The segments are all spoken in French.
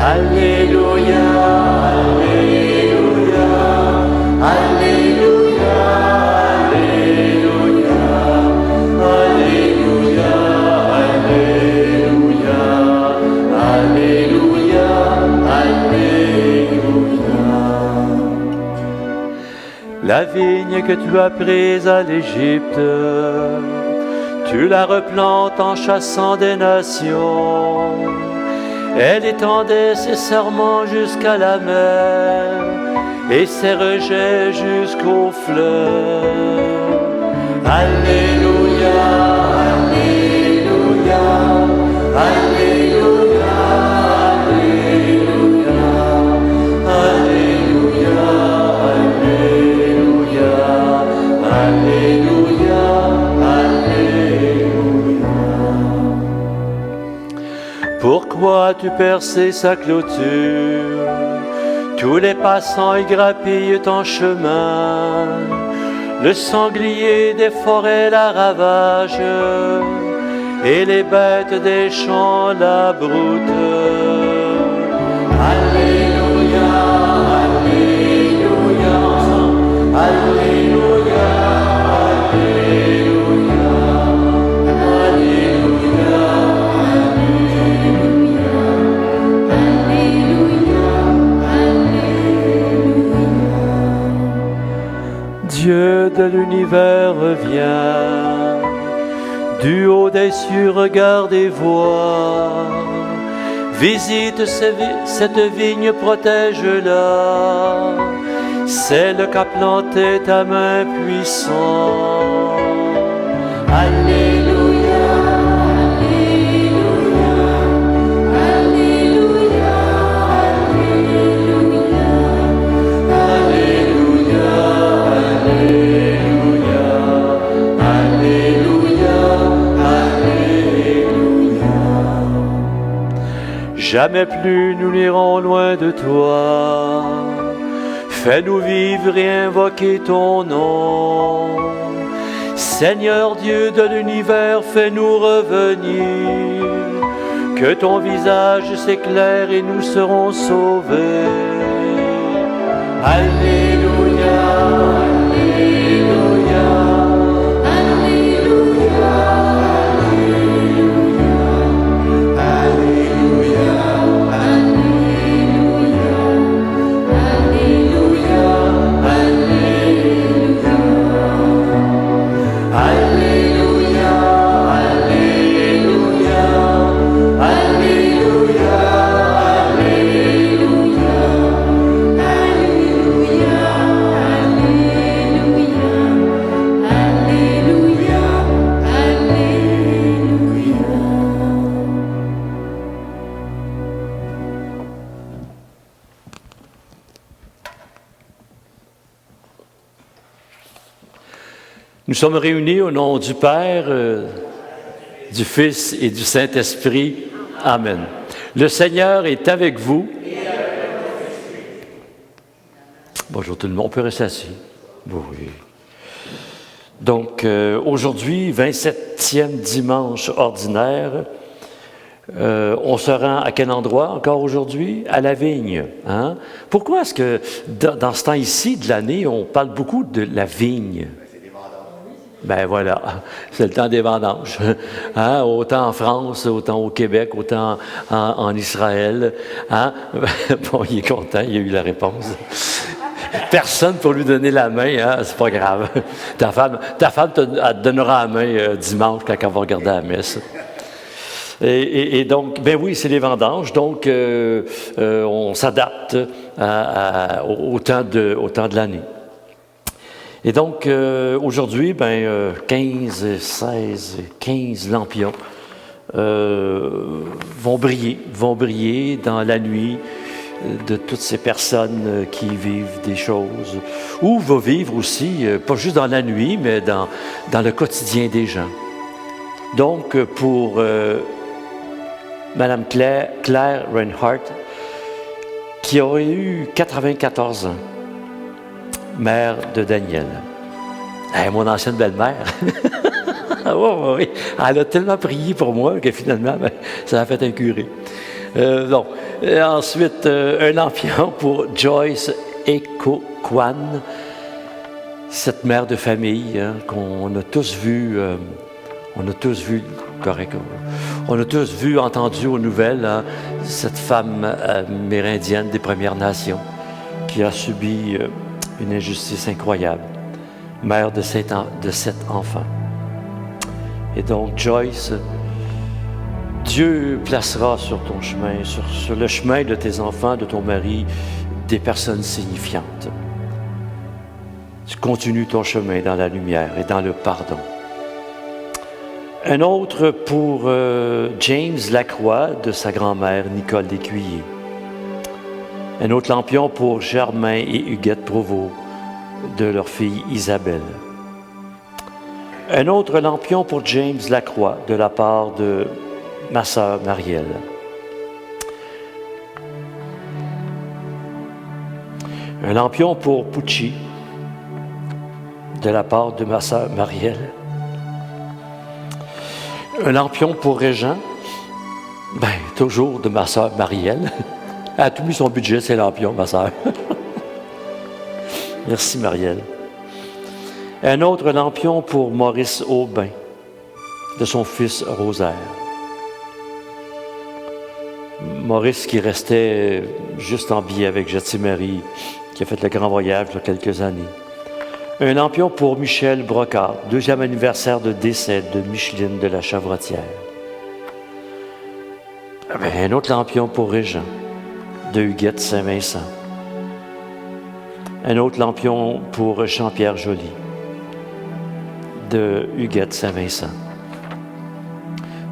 Alléluia, Alléluia, Alléluia, Alléluia, Alléluia, Alléluia, Alléluia. La vigne que tu as prise à l'Égypte, tu la replantes en chassant des nations. Elle étendait ses serments jusqu'à la mer et ses rejets jusqu'aux fleuves. Alléluia, Alléluia, Alléluia, Alléluia, Alléluia, Alléluia, Alléluia. Pourquoi as-tu percé sa clôture? Tous les passants y grappillent ton chemin. Le sanglier des forêts la ravage et les bêtes des champs la broutent. Alléluia, Alléluia, Alléluia, Alléluia, Alléluia. Dieu de l'univers revient, du haut des cieux regarde et voit. Visite cette vigne, protège-la, celle qu'a planté ta main puissante. Alléluia, Alléluia, Alléluia, Alléluia, Alléluia, Alléluia, Alléluia. Jamais plus nous n'irons loin de toi. Fais-nous vivre et invoquer ton nom. Seigneur Dieu de l'univers, fais-nous revenir. Que ton visage s'éclaire et nous serons sauvés. Alléluia, Alléluia, Alléluia, Alléluia, Alléluia, Alléluia, Alléluia, Alléluia, Alléluia, Alléluia, Nous sommes réunis au nom du Père, du Fils et du Saint-Esprit. Amen. Le Seigneur est avec vous. Bonjour tout le monde, on peut rester assis. Oui. Donc, aujourd'hui, 27e dimanche ordinaire, on se rend à quel endroit encore aujourd'hui? À la vigne. Hein? Pourquoi est-ce que dans ce temps ici de l'année, on parle beaucoup de la vigne? Ben voilà, c'est le temps des vendanges. Hein? Autant en France, autant au Québec, autant en Israël. Hein? Bon, il est content, il a eu la réponse. Personne pour lui donner la main, hein? C'est pas grave. Ta femme te donnera la main dimanche quand elle va regarder la messe. Et donc, ben oui, c'est les vendanges, donc on s'adapte au temps de l'année. Et donc, aujourd'hui, 15 lampions vont briller dans la nuit de toutes ces personnes qui vivent des choses, ou vont vivre aussi, pas juste dans la nuit, mais dans le quotidien des gens. Donc, pour Mme Claire Reinhardt, qui aurait eu 94 ans, mère de Daniel. Mon ancienne belle-mère. Oui. Elle a tellement prié pour moi que finalement, ça a fait un curé. Non. Et ensuite, un lampion pour Joyce Ecoquan, cette mère de famille qu'on a tous vue, correct, on a tous vu, entendu aux nouvelles, cette femme amérindienne des Premières Nations qui a subi une injustice incroyable, mère de 7 enfants. Et donc, Joyce, Dieu placera sur ton chemin, sur le chemin de tes enfants, de ton mari, des personnes signifiantes. Tu continues ton chemin dans la lumière et dans le pardon. Un autre pour James Lacroix, de sa grand-mère Nicole Descuillers. Un autre lampion pour Germain et Huguette Provost, de leur fille Isabelle. Un autre lampion pour James Lacroix, de la part de ma sœur Marielle. Un lampion pour Pucci, de la part de ma sœur Marielle. Un lampion pour Régent, toujours de ma sœur Marielle. Elle a tout mis son budget, c'est lampion, ma sœur. Merci, Marielle. Un autre lampion pour Maurice Aubin, de son fils Rosaire. Maurice qui restait juste en billet avec Jetty-Marie, qui a fait le grand voyage il y a quelques années. Un lampion pour Michel Brocard, 2e anniversaire de décès de Micheline de la Chavrotière. Un autre lampion pour Régent, de Huguette Saint-Vincent. Un autre lampion pour Jean-Pierre Joly, de Huguette Saint-Vincent.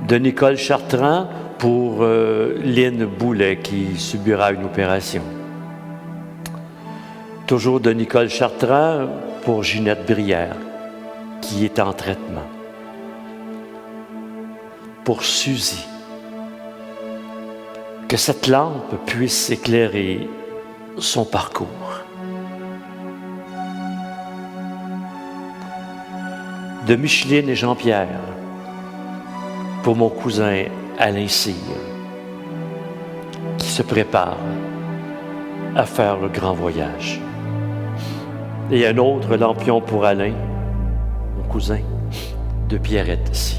De Nicole Chartrand pour Lynne Boulet, qui subira une opération. Toujours de Nicole Chartrand pour Ginette Brière, qui est en traitement. Pour Suzy, que cette lampe puisse éclairer son parcours. De Micheline et Jean-Pierre, pour mon cousin Alain Cyr, qui se prépare à faire le grand voyage. Et un autre lampion pour Alain, mon cousin, de Pierrette Cyr.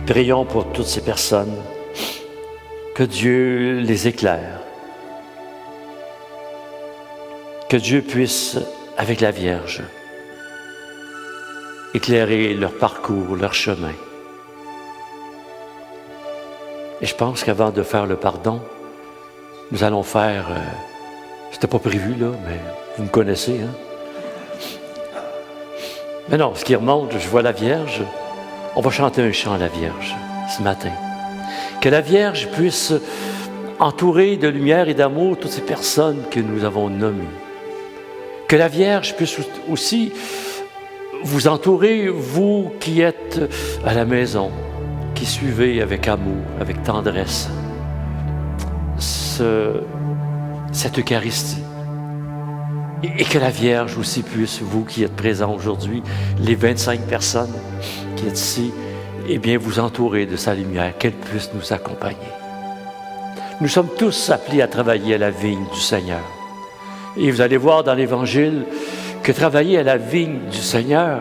Prions pour toutes ces personnes, que Dieu les éclaire, que Dieu puisse, avec la Vierge, éclairer leur parcours, leur chemin. Et je pense qu'avant de faire le pardon, nous allons faire, c'était pas prévu là, mais vous me connaissez, Mais non, ce qui remonte, je vois la Vierge, on va chanter un chant à la Vierge ce matin. Que la Vierge puisse entourer de lumière et d'amour toutes ces personnes que nous avons nommées. Que la Vierge puisse aussi vous entourer, vous qui êtes à la maison, qui suivez avec amour, avec tendresse, cette Eucharistie. Et que la Vierge aussi puisse, vous qui êtes présents aujourd'hui, les 25 personnes qui êtes ici, bien vous entourer de sa lumière, qu'elle puisse nous accompagner. Nous sommes tous appelés à travailler à la vigne du Seigneur. Et vous allez voir dans l'Évangile que travailler à la vigne du Seigneur,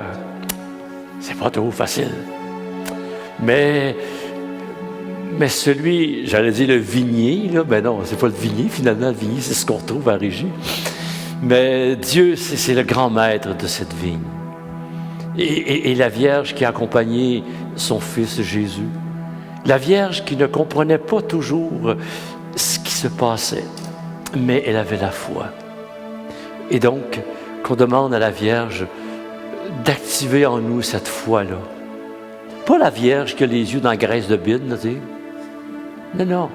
c'est pas trop facile. Mais celui, j'allais dire le vignier, là, ben non, c'est pas le vignier, finalement, le vignier, c'est ce qu'on retrouve à Régie. Mais Dieu, c'est le grand maître de cette vigne. Et la Vierge qui a accompagné son Fils Jésus, la Vierge qui ne comprenait pas toujours ce qui se passait, mais elle avait la foi. Et donc, qu'on demande à la Vierge d'activer en nous cette foi-là. Pas la Vierge qui a les yeux dans la graisse de bine, tu sais. Non, non.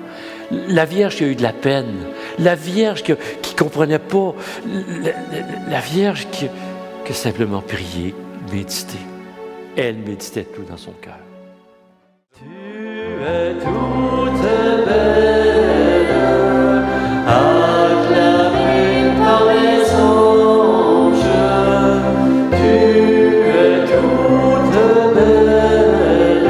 La Vierge qui a eu de la peine. La Vierge qui ne comprenait pas. La Vierge qui a simplement prié, médité. Elle méditait tout dans son cœur. Tu es toute belle, acclamée par les anges. Tu es toute belle.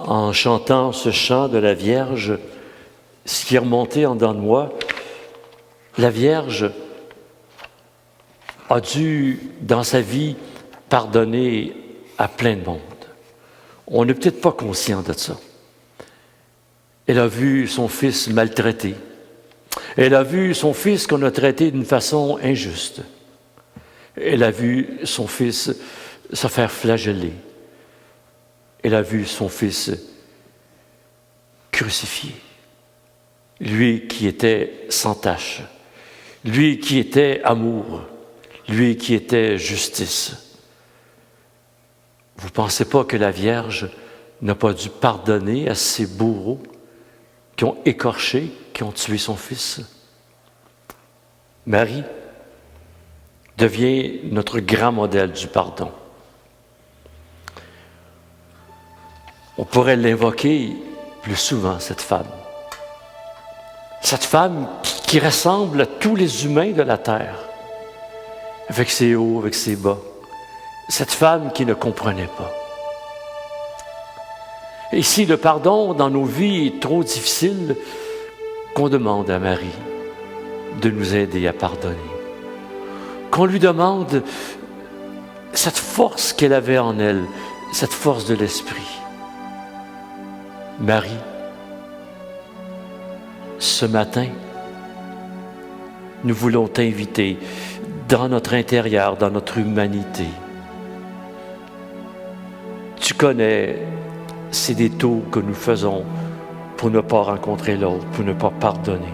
En chantant ce chant de la Vierge, ce qui est remonté en dedans de moi, la Vierge a dû, dans sa vie, pardonner à plein de monde. On n'est peut-être pas conscient de ça. Elle a vu son fils maltraité. Elle a vu son fils qu'on a traité d'une façon injuste. Elle a vu son fils se faire flageller. Elle a vu son fils crucifié. Lui qui était sans tache, lui qui était amour, lui qui était justice. Vous ne pensez pas que la Vierge n'a pas dû pardonner à ces bourreaux qui ont écorché, qui ont tué son fils? Marie devient notre grand modèle du pardon. On pourrait l'invoquer plus souvent, cette femme. Cette femme qui ressemble à tous les humains de la terre, avec ses hauts, avec ses bas. Cette femme qui ne comprenait pas. Et si le pardon dans nos vies est trop difficile, qu'on demande à Marie de nous aider à pardonner. Qu'on lui demande cette force qu'elle avait en elle, cette force de l'esprit. Marie, ce matin, nous voulons t'inviter dans notre intérieur, dans notre humanité. Tu connais ces détours que nous faisons pour ne pas rencontrer l'autre, pour ne pas pardonner.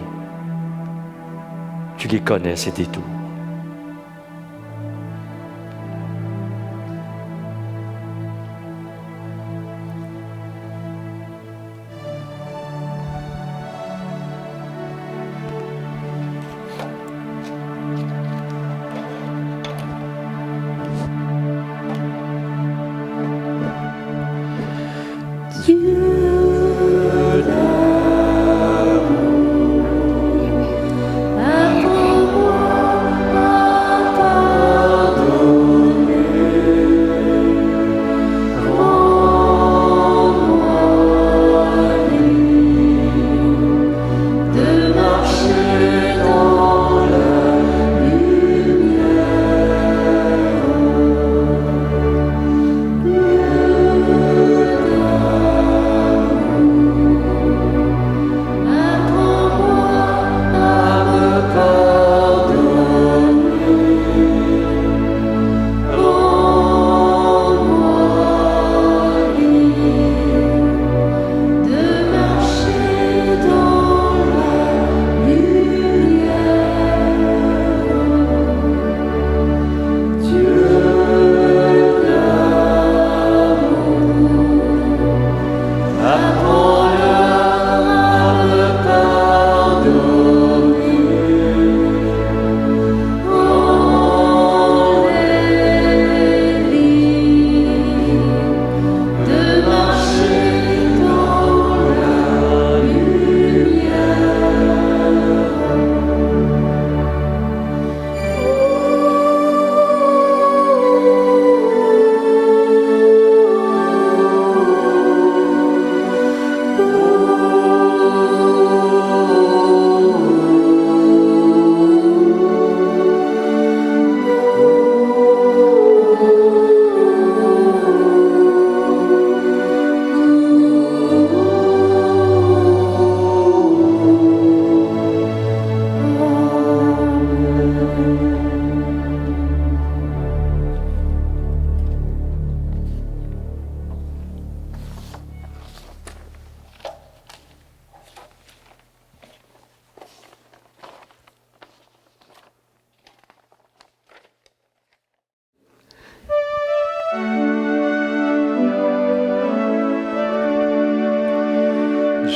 Tu les connais, ces détours. Apprends-moi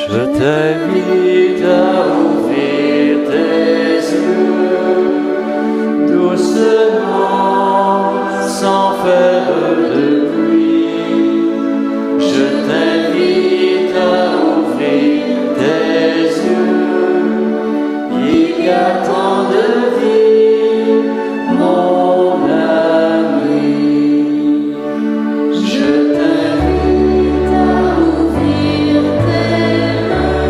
Je t'invite à ouvrir tes yeux, doucement, sans faire de bruit. Je t'invite à ouvrir tes yeux. Il y a tant de vie, mon ami. Je t'invite à ouvrir tes mains,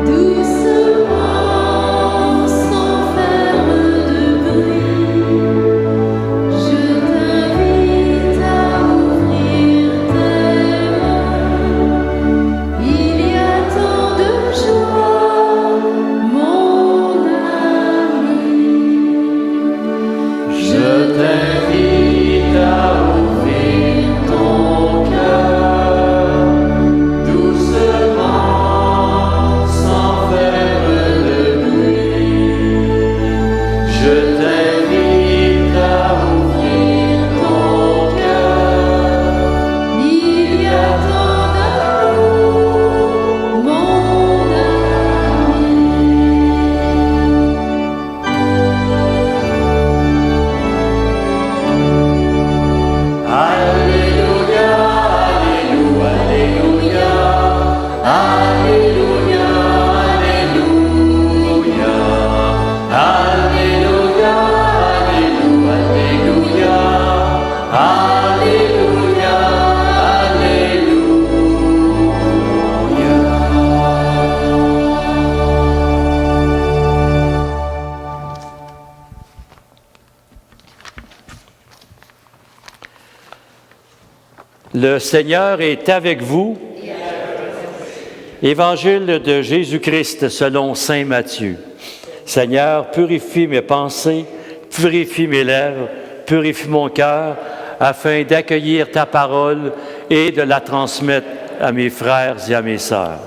doucement, sans faire de bruit. Je t'invite à ouvrir tes mains. Il y a tant de joie, mon ami. Je t'invite à ouvrir ton cœur, doucement, sans faire de bruit. Je t'invite à ouvrir ton cœur. Il y a tant d'amour, mon ami. Alléluia, Alléluia, Alléluia, Alléluia, Alléluia, Alléluia, Alléluia, Le Seigneur est avec vous. Évangile de Jésus-Christ selon saint Matthieu. Seigneur, purifie mes pensées, purifie mes lèvres, purifie mon cœur, afin d'accueillir ta parole et de la transmettre à mes frères et à mes sœurs.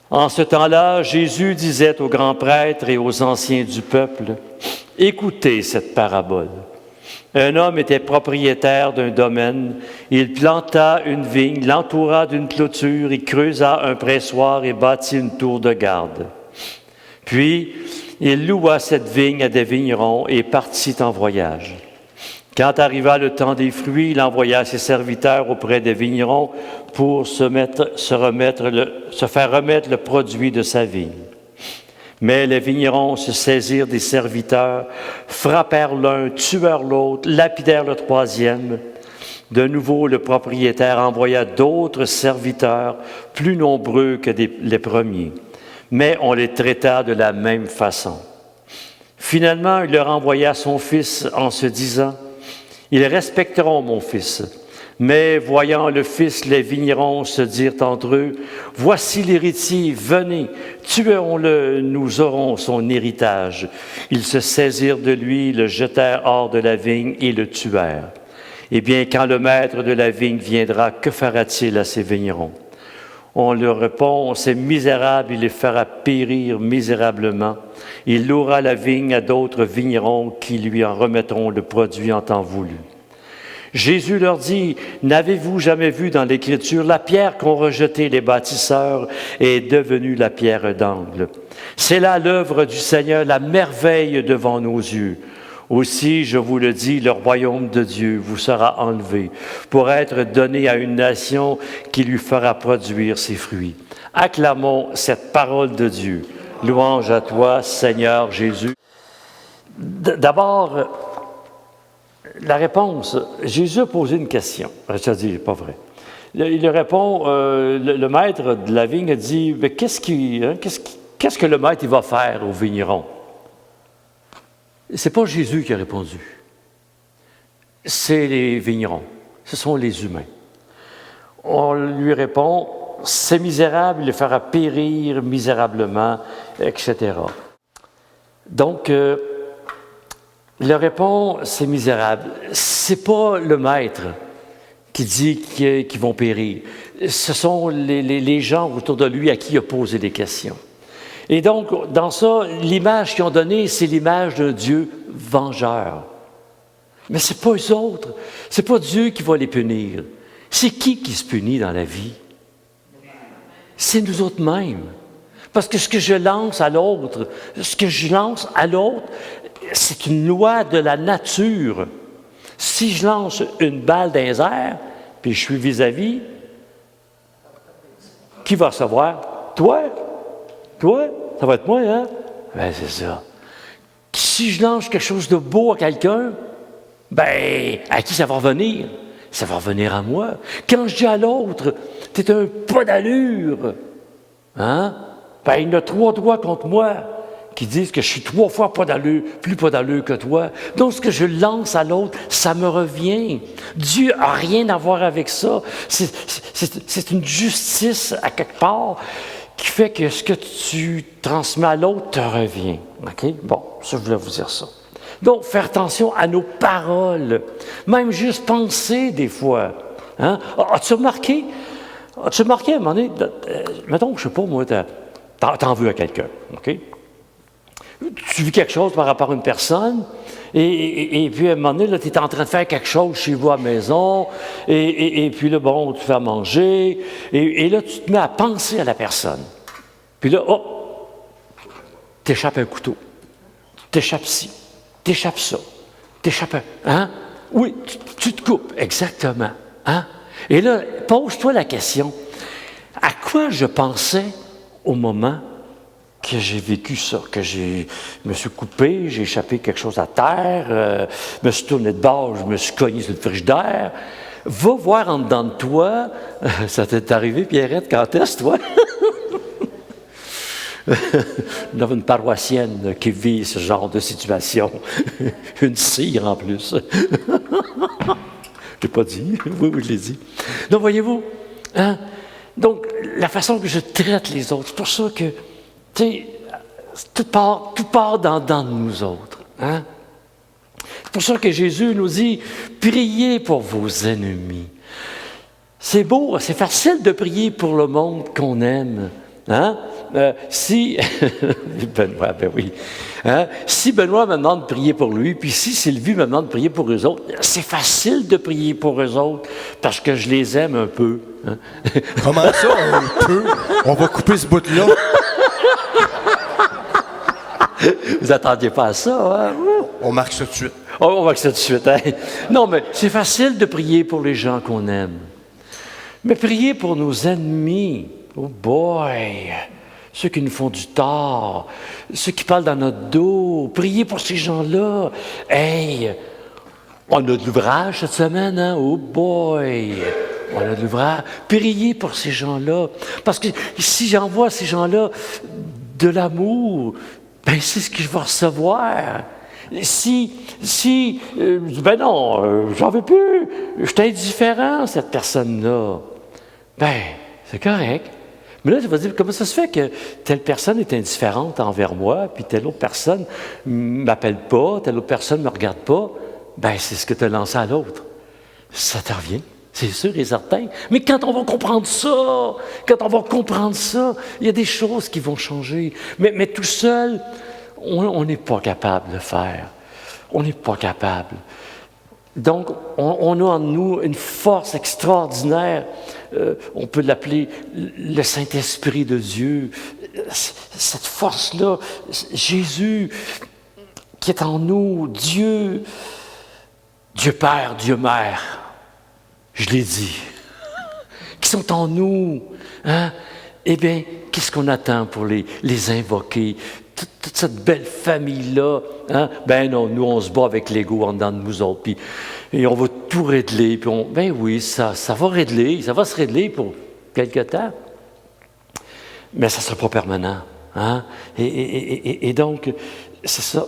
En ce temps-là, Jésus disait aux grands prêtres et aux anciens du peuple, « Écoutez cette parabole. Un homme était propriétaire d'un domaine. Il planta une vigne, l'entoura d'une clôture, il creusa un pressoir et bâtit une tour de garde. Puis, il loua cette vigne à des vignerons et partit en voyage. Quand arriva le temps des fruits, il envoya ses serviteurs auprès des vignerons pour se faire remettre le produit de sa vigne. Mais les vignerons se saisirent des serviteurs, frappèrent l'un, tuèrent l'autre, lapidèrent le troisième. De nouveau, le propriétaire envoya d'autres serviteurs, plus nombreux que les premiers, mais on les traita de la même façon. Finalement, il leur envoya son fils en se disant, « Ils respecteront mon fils. » Mais voyant le fils, les vignerons se dirent entre eux, « Voici l'héritier, venez, tuons-le, nous aurons son héritage. » Ils se saisirent de lui, le jetèrent hors de la vigne et le tuèrent. Eh bien, quand le maître de la vigne viendra, que fera-t-il à ces vignerons? On leur répond, « C'est misérable, il les fera périr misérablement. Il louera la vigne à d'autres vignerons qui lui en remettront le produit en temps voulu. » Jésus leur dit, « N'avez-vous jamais vu dans l'Écriture la pierre qu'ont rejetée les bâtisseurs est devenue la pierre d'angle? C'est là l'œuvre du Seigneur, la merveille devant nos yeux. Aussi, je vous le dis, le royaume de Dieu vous sera enlevé pour être donné à une nation qui lui fera produire ses fruits. » Acclamons cette parole de Dieu. Louange à toi, Seigneur Jésus. D'abord, la réponse, Jésus a posé une question. Je dis, pas vrai. Il répond, le maître de la vigne a dit, mais qu'est-ce que le maître il va faire aux vignerons? C'est pas Jésus qui a répondu. C'est les vignerons. Ce sont les humains. On lui répond, c'est misérable, il le fera périr misérablement, etc. Donc, il leur répond, c'est misérable. C'est pas le maître qui dit qu'ils vont périr. Ce sont les gens autour de lui à qui il a posé des questions. Et donc, dans ça, l'image qu'ils ont donnée, c'est l'image d'un Dieu vengeur. Mais ce n'est pas eux autres. Ce n'est pas Dieu qui va les punir. C'est qui se punit dans la vie? c'est nous autres mêmes. Parce que ce que je lance à l'autre, c'est une loi de la nature. Si je lance une balle dans les airs, puis je suis vis-à-vis, qui va recevoir? Toi? Toi? Ça va être moi, hein? Ben, c'est ça. Si je lance quelque chose de beau à quelqu'un, ben, à qui ça va revenir? Ça va revenir à moi. Quand je dis à l'autre, t'es un pas d'allure, hein? Ben, il y en a 3 doigts contre moi qui disent que je suis 3 fois pas d'allure, plus pas d'allure que toi. Donc, ce que je lance à l'autre, ça me revient. Dieu n'a rien à voir avec ça. C'est une justice, à quelque part, qui fait que ce que tu transmets à l'autre te revient. OK? Bon, ça, je voulais vous dire ça. Donc, faire attention à nos paroles. Même juste penser, des fois. Hein? As-tu remarqué à un moment donné, mettons que, je ne sais pas, moi, t'en veux à quelqu'un, OK? Tu vis quelque chose par rapport à une personne, et puis à un moment donné, tu es en train de faire quelque chose chez vous à la maison, et puis là, bon, tu fais à manger, et là, tu te mets à penser à la personne. Puis là, t'échappes un couteau, t'échappes ci, t'échappes ça, t'échappes un... Hein? Oui, tu te coupes, exactement. Hein? Et là, pose-toi la question, à quoi je pensais au moment que j'ai vécu ça, que je me suis coupé, j'ai échappé quelque chose à terre, me suis tourné de bord, je me suis cogné sur le frigidaire. Va voir en dedans de toi, ça t'est arrivé, Pierrette, quand est-ce, toi? Nous avons une paroissienne qui vit ce genre de situation. Une cire en plus. Je l'ai pas dit. Oui, je l'ai dit. Donc, voyez-vous, hein? Donc, la façon que je traite les autres, c'est pour ça que, tu sais, tout part dans nous autres. Hein? C'est pour ça que Jésus nous dit, priez pour vos ennemis. C'est beau, c'est facile de prier pour le monde qu'on aime. Hein? Si Benoît, ben oui. Hein? Si Benoît me demande de prier pour lui, puis si Sylvie me demande de prier pour eux autres, c'est facile de prier pour eux autres, parce que je les aime un peu. Hein? Comment ça, un peu? On va couper ce bout-là. Vous n'attendiez pas à ça, hein? On marque ça tout de suite. On marque ça tout de suite, hein? Non, mais c'est facile de prier pour les gens qu'on aime. Mais prier pour nos ennemis, oh boy! Ceux qui nous font du tort, ceux qui parlent dans notre dos, prier pour ces gens-là. Hey! On a de l'ouvrage cette semaine, hein? Oh boy! On a de l'ouvrage. Prier pour ces gens-là. Parce que si j'envoie à ces gens-là de l'amour, ben c'est ce que je vais recevoir. Ben non, j'en veux plus, je suis indifférent à cette personne-là. Ben, c'est correct. Mais là, tu vas dire, comment ça se fait que telle personne est indifférente envers moi, puis telle autre personne ne m'appelle pas, telle autre personne ne me regarde pas? Ben, c'est ce que tu as lancé à l'autre. Ça te revient. C'est sûr et certain. Mais quand on va comprendre ça, il y a des choses qui vont changer. Mais tout seul, on n'est pas capable de le faire. On n'est pas capable. Donc, on a en nous une force extraordinaire. On peut l'appeler le Saint-Esprit de Dieu. Cette force-là, Jésus qui est en nous, Dieu Père, Dieu Mère, je l'ai dit, qui sont en nous. Hein? Eh bien, qu'est-ce qu'on attend pour les invoquer? Toute cette belle famille-là, hein? Ben non, nous, on se bat avec l'ego en dedans de nous autres, puis et on va tout régler, puis ben oui, ça va régler, ça va se régler pour quelque temps, mais ça ne sera pas permanent. Hein? Et donc, c'est ça,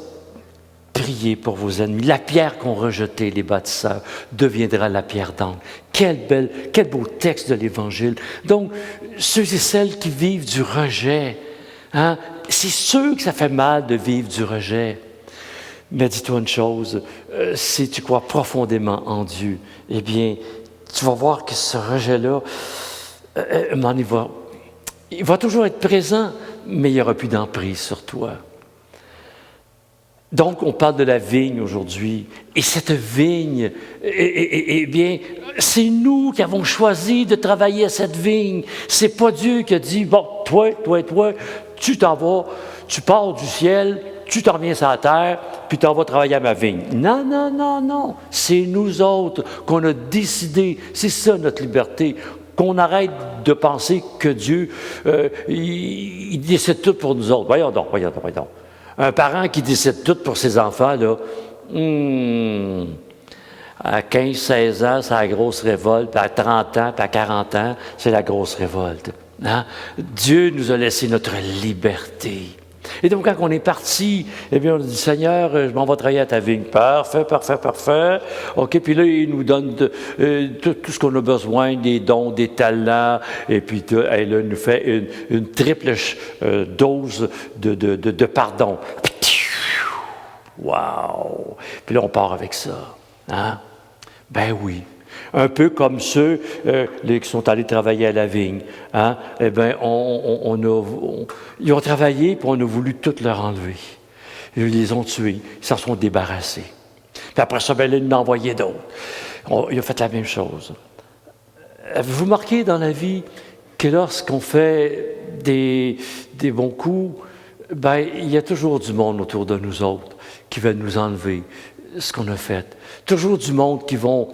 priez pour vos ennemis. La pierre qu'ont rejetée les bâtisseurs deviendra la pierre d'angle. Quel beau texte de l'Évangile. Donc, ceux et celles qui vivent du rejet, hein? C'est sûr que ça fait mal de vivre du rejet. Mais dis-toi une chose, si tu crois profondément en Dieu, eh bien, tu vas voir que ce rejet-là, il va toujours être présent, mais il n'y aura plus d'emprise sur toi. Donc, on parle de la vigne aujourd'hui. Et cette vigne, eh bien, c'est nous qui avons choisi de travailler à cette vigne. C'est pas Dieu qui a dit, bon, toi, tu t'en vas, tu pars du ciel, tu t'en reviens sur la terre, puis tu t'en vas travailler à ma vigne. Non, non, non, non. C'est nous autres qu'on a décidé. C'est ça notre liberté. Qu'on arrête de penser que Dieu, il décide tout pour nous autres. Voyons donc. Un parent qui décide tout pour ses enfants, là, à 15, 16 ans, c'est la grosse révolte, puis à 30 ans, puis à 40 ans, c'est la grosse révolte. Hein? Dieu nous a laissé notre liberté. Et donc, quand on est parti, eh bien, on a dit, Seigneur, je m'en vais travailler à ta vigne. Parfait. OK, puis là, il nous donne tout ce qu'on a besoin, des dons, des talents, et puis là, il nous fait une triple dose de pardon. Wow! Puis là, on part avec ça. Hein? Ben oui. Un peu comme ceux qui sont allés travailler à la vigne. Hein? Eh bien, ils ont travaillé, puis on a voulu tout leur enlever. Ils les ont tués. Ils s'en sont débarrassés. Puis après ça, ben, là, ils en envoyaient d'autres. Ils ont fait la même chose. Avez-vous remarqué dans la vie que lorsqu'on fait des bons coups, ben, il y a toujours du monde autour de nous autres qui veulent nous enlever ce qu'on a fait. Toujours du monde qui vont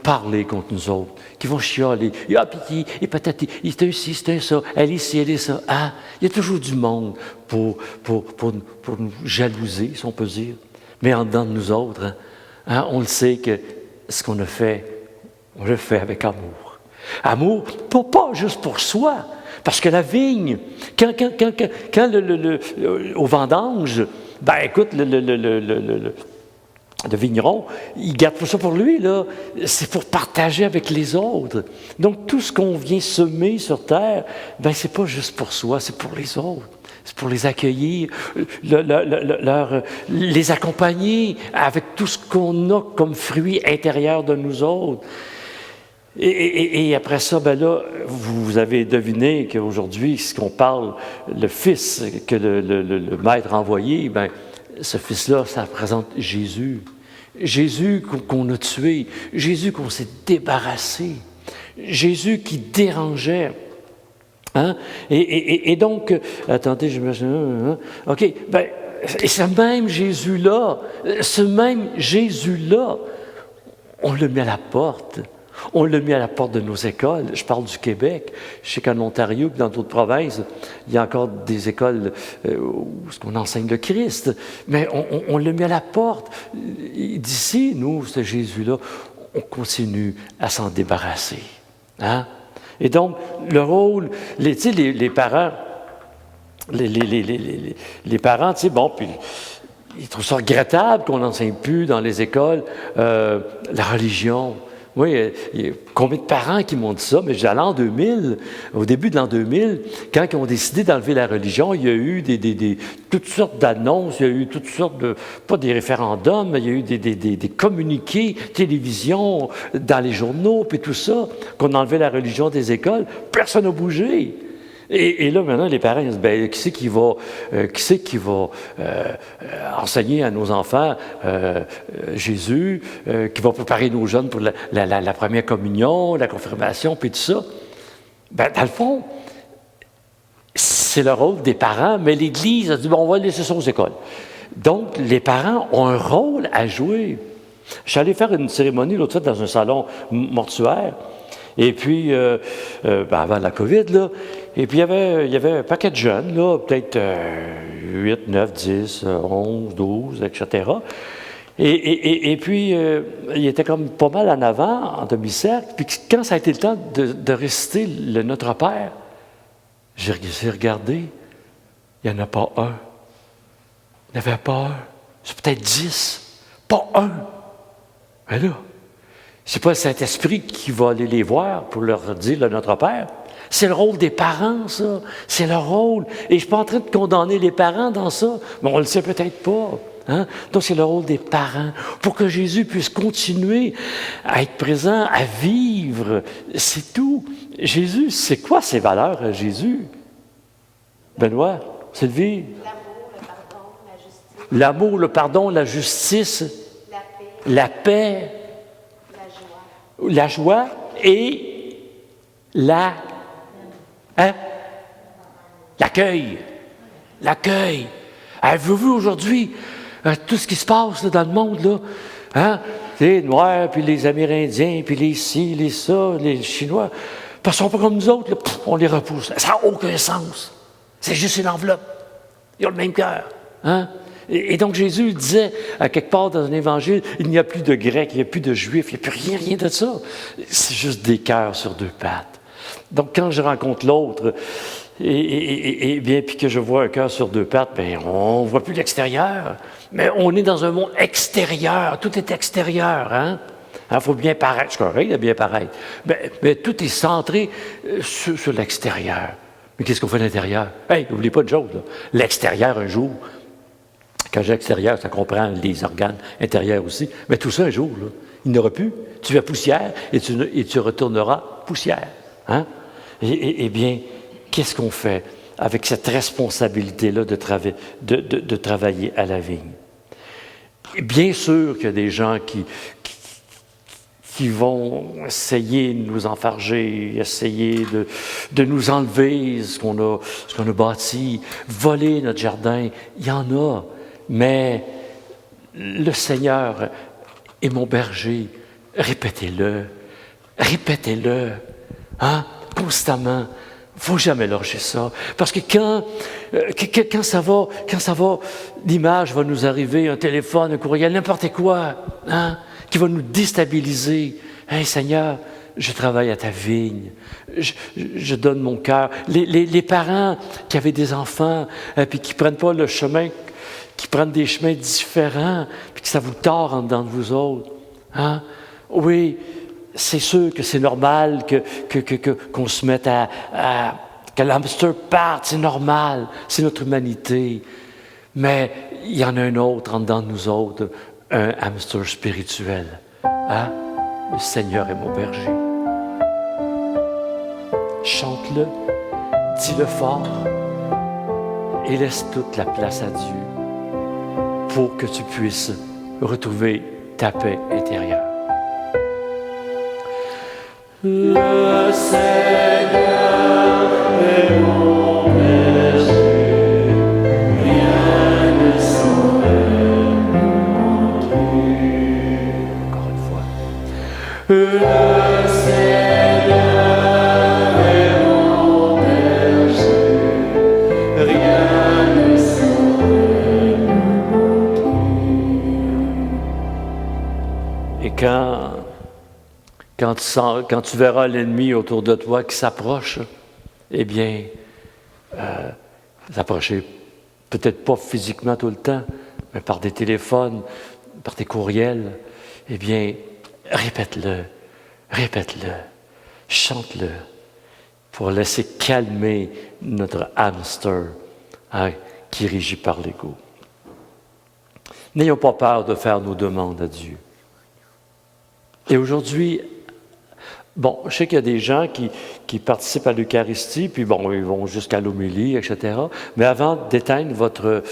parler contre nous autres, qui vont chialer. Ah, puis et peut-être, il est un ci, c'est un ça, elle est ci, elle est ça. Ah, il y a toujours du monde pour nous jalouser, si on peut dire. Mais en dedans de nous autres, hein, on le sait que ce qu'on a fait, on le fait avec amour. Amour, pas juste pour soi, parce que la vigne, quand au vendange, ben écoute, le vigneron, il garde tout ça pour lui, là. C'est pour partager avec les autres. Donc, tout ce qu'on vient semer sur terre, ben c'est pas juste pour soi, c'est pour les autres. C'est pour les accueillir, les accompagner avec tout ce qu'on a comme fruit intérieur de nous autres. Et après ça, ben là, vous avez deviné qu'aujourd'hui, ce qu'on parle, le Fils que le Maître a envoyé, ben ce Fils-là, ça représente Jésus. Jésus qu'on a tué, Jésus qu'on s'est débarrassé, Jésus qui dérangeait. Hein? Et donc, attendez, j'imagine, OK, ben, et ce même Jésus-là, on l'a mis à la porte. On l'a mis à la porte de nos écoles. Je parle du Québec. Je sais qu'en Ontario et dans d'autres provinces, il y a encore des écoles où on enseigne le Christ. Mais on l'a mis à la porte. D'ici, nous, ce Jésus-là, on continue à s'en débarrasser. Hein? Et donc, le rôle, les parents, les parents, tu sais, bon, puis ils trouvent ça regrettable qu'on n'enseigne plus dans les écoles la religion. Oui, il y a combien de parents qui m'ont dit ça? Mais à l'an 2000, au début de l'an 2000, quand ils ont décidé d'enlever la religion, il y a eu toutes sortes d'annonces, il y a eu toutes sortes de, pas des référendums, mais il y a eu des communiqués, télévision, dans les journaux, puis tout ça, qu'on enlevait la religion des écoles. Personne n'a bougé. Et là, maintenant, les parents disent, bien, qui c'est qui va enseigner à nos enfants Jésus, qui va préparer nos jeunes pour la première communion, la confirmation, puis tout ça? Bien, dans le fond, c'est le rôle des parents, mais l'Église a dit, bon, on va laisser ça aux écoles. Donc, les parents ont un rôle à jouer. Je suis allé faire une cérémonie l'autre fois dans un salon mortuaire. Et puis, avant la COVID, là, et puis il y avait un paquet de jeunes, là, peut-être 8, 9, 10, 11, 12, etc. Et puis, il était comme pas mal en avant, en demi-cercle. Puis quand ça a été le temps de réciter le Notre Père, j'ai regardé, il n'y en a pas un. Il n'y en avait pas un. C'est peut-être 10. Pas un. Mais là, c'est pas le Saint-Esprit qui va aller les voir pour leur dire le Notre Père. C'est le rôle des parents, ça. C'est leur rôle. Et je ne suis pas en train de condamner les parents dans ça, mais on ne le sait peut-être pas. Hein? Donc, c'est le rôle des parents. Pour que Jésus puisse continuer à être présent, à vivre. C'est tout. Jésus, c'est quoi ses valeurs à Jésus? Benoît, Sylvie? L'amour, le pardon, la justice. l'amour, le pardon, la justice, la paix, la joie et l'accueil. L'accueil. Avez-vous vu aujourd'hui tout ce qui se passe là, dans le monde, là? Hein? Les Noirs, puis les Amérindiens, puis les ci, les ça, les Chinois. Parce qu'ils ne sont pas comme nous autres, là, on les repousse. Ça n'a aucun sens. C'est juste une enveloppe. Ils ont le même cœur. Hein? Et donc Jésus disait, à quelque part dans un évangile, il n'y a plus de Grecs, il n'y a plus de Juifs, il n'y a plus rien de ça. C'est juste des cœurs sur deux pattes. Donc quand je rencontre l'autre, et bien, puis que je vois un cœur sur deux pattes, bien, on ne voit plus l'extérieur. Mais on est dans un monde extérieur. Tout est extérieur, hein? Il faut bien paraître. C'est correct de bien paraître. Mais tout est centré sur l'extérieur. Mais qu'est-ce qu'on fait à l'intérieur? Hey, n'oubliez pas une chose, là. L'extérieur, un jour, quand j'ai extérieur, ça comprend les organes intérieurs aussi. Mais tout ça, un jour, là, il n'y aura plus. Tu es poussière et tu retourneras poussière. Hein? Eh bien, qu'est-ce qu'on fait avec cette responsabilité-là de travailler à la vigne? Bien sûr qu'il y a des gens qui vont essayer de nous enfarger, essayer de nous enlever ce qu'on a bâti, voler notre jardin. Il y en a, mais le Seigneur est mon berger. Répétez-le, hein, constamment. Il ne faut jamais lâcher ça. Parce que quand ça va, l'image va nous arriver, un téléphone, un courriel, n'importe quoi, hein, qui va nous déstabiliser. Hey Seigneur, je travaille à ta vigne. Je donne mon cœur. Les parents qui avaient des enfants, puis qui ne prennent pas le chemin, qui prennent des chemins différents, puis que ça vous tord en dedans de vous autres. Hein? Oui, c'est sûr que c'est normal qu'on se mette que l'hamster parte, c'est normal, c'est notre humanité. Mais il y en a un autre en dedans de nous autres, un hamster spirituel. Hein? Le Seigneur est mon berger. Chante-le, dis-le fort et laisse toute la place à Dieu pour que tu puisses retrouver ta paix intérieure. Le Seigneur est mon berger, rien ne saurait me manquer. Encore une fois. Le Seigneur est mon berger, rien ne saurait me manquer. Et quand tu verras l'ennemi autour de toi qui s'approche, eh bien, s'approcher, peut-être pas physiquement tout le temps, mais par des téléphones, par des courriels, eh bien, répète-le, chante-le, pour laisser calmer notre hamster qui est régi par l'ego. N'ayons pas peur de faire nos demandes à Dieu. Et aujourd'hui, bon, je sais qu'il y a des gens qui participent à l'Eucharistie, puis bon, ils vont jusqu'à l'homélie, etc. Mais avant d'éteindre votre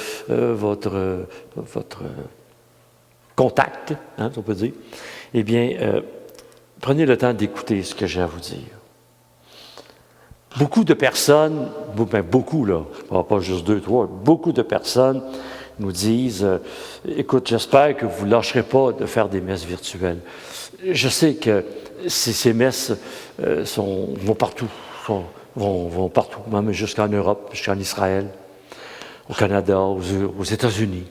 contact, hein, si on peut dire, eh bien, prenez le temps d'écouter ce que j'ai à vous dire. Beaucoup de personnes, beaucoup là, pas juste 2, 3, beaucoup de personnes nous disent écoute, j'espère que vous ne lâcherez pas de faire des messes virtuelles. Je sais que ces messes vont partout, vont partout, même jusqu'en Europe, jusqu'en Israël, au Canada, aux États-Unis.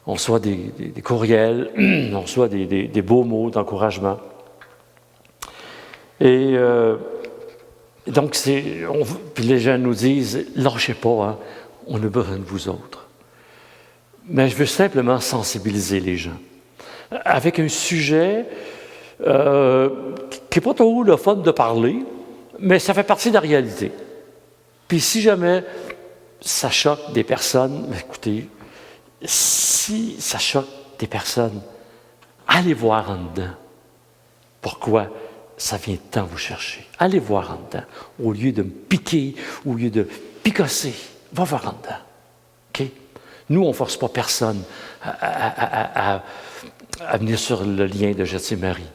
On reçoit des courriels, on reçoit des beaux mots d'encouragement. Et donc, puis les gens nous disent, lâchez pas, hein, on a besoin de vous autres. Mais je veux simplement sensibiliser les gens avec un sujet qui n'est pas trop le fun de parler, mais ça fait partie de la réalité. Puis si jamais ça choque des personnes, écoutez, si ça choque des personnes, allez voir en dedans. Pourquoi ça vient tant vous chercher? Allez voir en dedans. Au lieu de me piquer, au lieu de picosser, va voir en dedans. OK? Nous, on ne force pas personne à venir sur le lien de Gethsémani.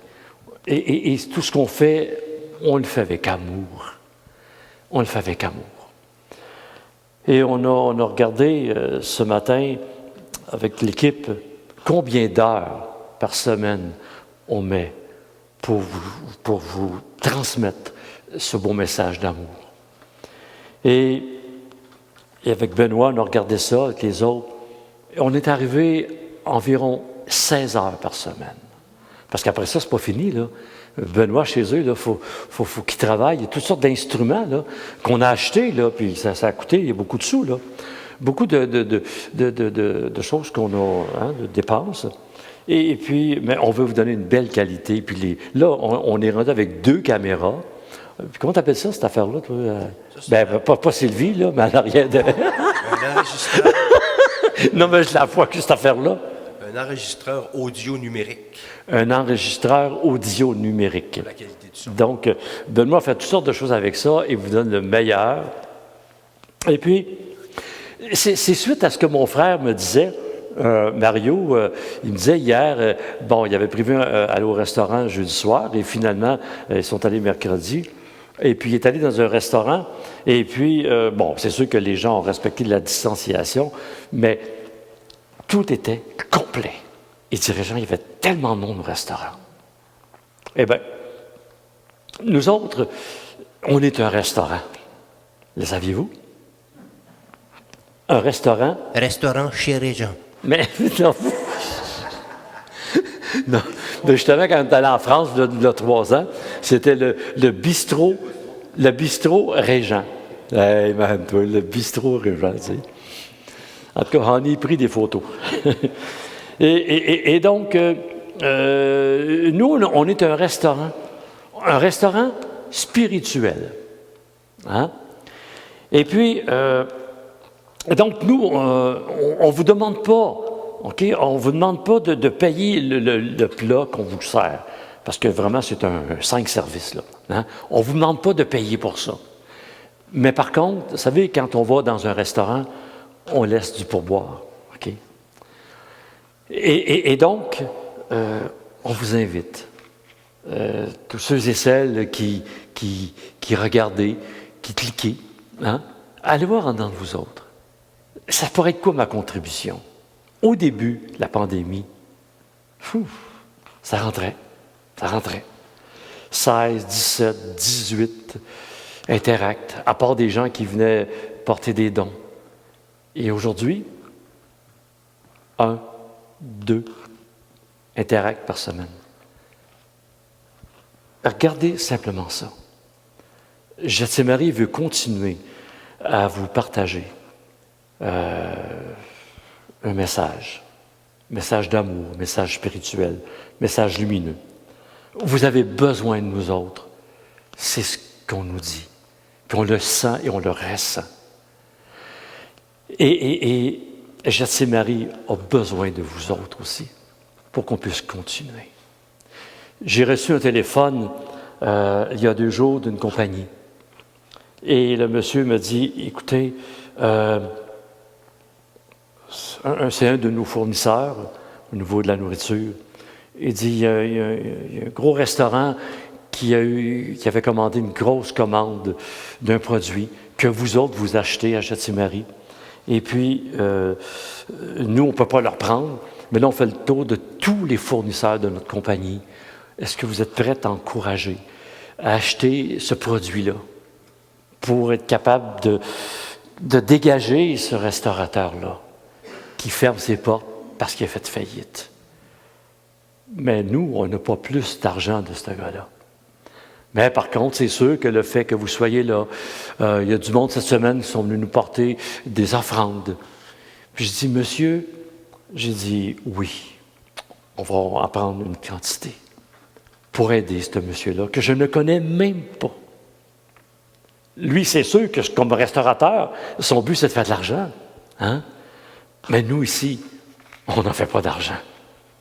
Et tout ce qu'on fait, on le fait avec amour. On le fait avec amour. Et on a regardé ce matin, avec l'équipe, combien d'heures par semaine on met pour vous transmettre ce beau message d'amour. Et avec Benoît, on a regardé ça avec les autres. Et on est arrivé à environ 16 heures par semaine. Parce qu'après ça, c'est pas fini, là. Benoît, chez eux, il faut qu'ils travaillent. Il y a toutes sortes d'instruments là, qu'on a achetés, là, puis ça a coûté, il y a beaucoup de sous, là. Beaucoup de choses qu'on a, de dépenses. Et puis, mais on veut vous donner une belle qualité. Puis là, on est rendu avec 2 caméras. Puis comment tu appelles ça, cette affaire-là, toi? Pas Sylvie, là, mais en arrière de... Un enregistreur. Non, mais je la vois que cette affaire-là. Un enregistreur audio numérique. Un enregistreur audio numérique. Pour la qualité du son. Donc, Benoît fait toutes sortes de choses avec ça et vous donne le meilleur. Et puis, c'est suite à ce que mon frère me disait, Mario, il me disait hier, il avait prévu aller au restaurant jeudi soir et finalement, ils sont allés mercredi. Et puis, il est allé dans un restaurant. Et puis, c'est sûr que les gens ont respecté la distanciation, mais tout était complet. Et dirigeant, il y avait tellement de monde au restaurant. Eh bien, nous autres, on est un restaurant. Le saviez-vous? Un restaurant. Restaurant chez Régent. Mais non. Non. Mais justement, quand on est allé en France, il y a 3 ans, c'était le bistrot Régent. Hey, man, toi, le bistrot Régent, tu sais. En tout cas, on y a pris des photos. et donc, nous, on est un restaurant spirituel. Hein? Et puis, donc, nous, on ne vous demande pas, OK? On ne vous demande pas de payer le plat qu'on vous sert, parce que vraiment, c'est un 5 services, là. Hein? On ne vous demande pas de payer pour ça. Mais par contre, vous savez, quand on va dans un restaurant, on laisse du pourboire, OK? Et donc, on vous invite, tous ceux et celles qui regardez, qui cliquez, hein, allez voir en dedans de vous autres. Ça pourrait être quoi ma contribution? Au début de la pandémie, ça rentrait. 16, 17, 18 Interact, à part des gens qui venaient porter des dons. Et aujourd'hui, 1, 2 Interact par semaine. Regardez simplement ça. Gethsémani veut continuer à vous partager un message d'amour, message spirituel, message lumineux. Vous avez besoin de nous autres. C'est ce qu'on nous dit. Puis on le sent et on le ressent. Et Gethsémani a besoin de vous autres aussi pour qu'on puisse continuer. J'ai reçu un téléphone il y a 2 jours d'une compagnie. Et le monsieur me dit, écoutez, c'est un de nos fournisseurs au niveau de la nourriture. Il dit, il y a un gros restaurant qui avait commandé une grosse commande d'un produit que vous autres, vous achetez à Gethsémani. Et puis, nous, on ne peut pas leur prendre, mais là, on fait le tour de tous les fournisseurs de notre compagnie. Est-ce que vous êtes prêts à encourager à acheter ce produit-là pour être capable de dégager ce restaurateur-là qui ferme ses portes parce qu'il a fait faillite? Mais nous, on n'a pas plus d'argent de ce gars-là. Mais par contre, c'est sûr que le fait que vous soyez là, il y a du monde cette semaine qui sont venus nous porter des offrandes. Puis je dis, monsieur, j'ai dit, oui, on va en prendre une quantité pour aider ce monsieur-là, que je ne connais même pas. Lui, c'est sûr que comme restaurateur, son but, c'est de faire de l'argent. Hein? Mais nous, ici, on n'en fait pas d'argent.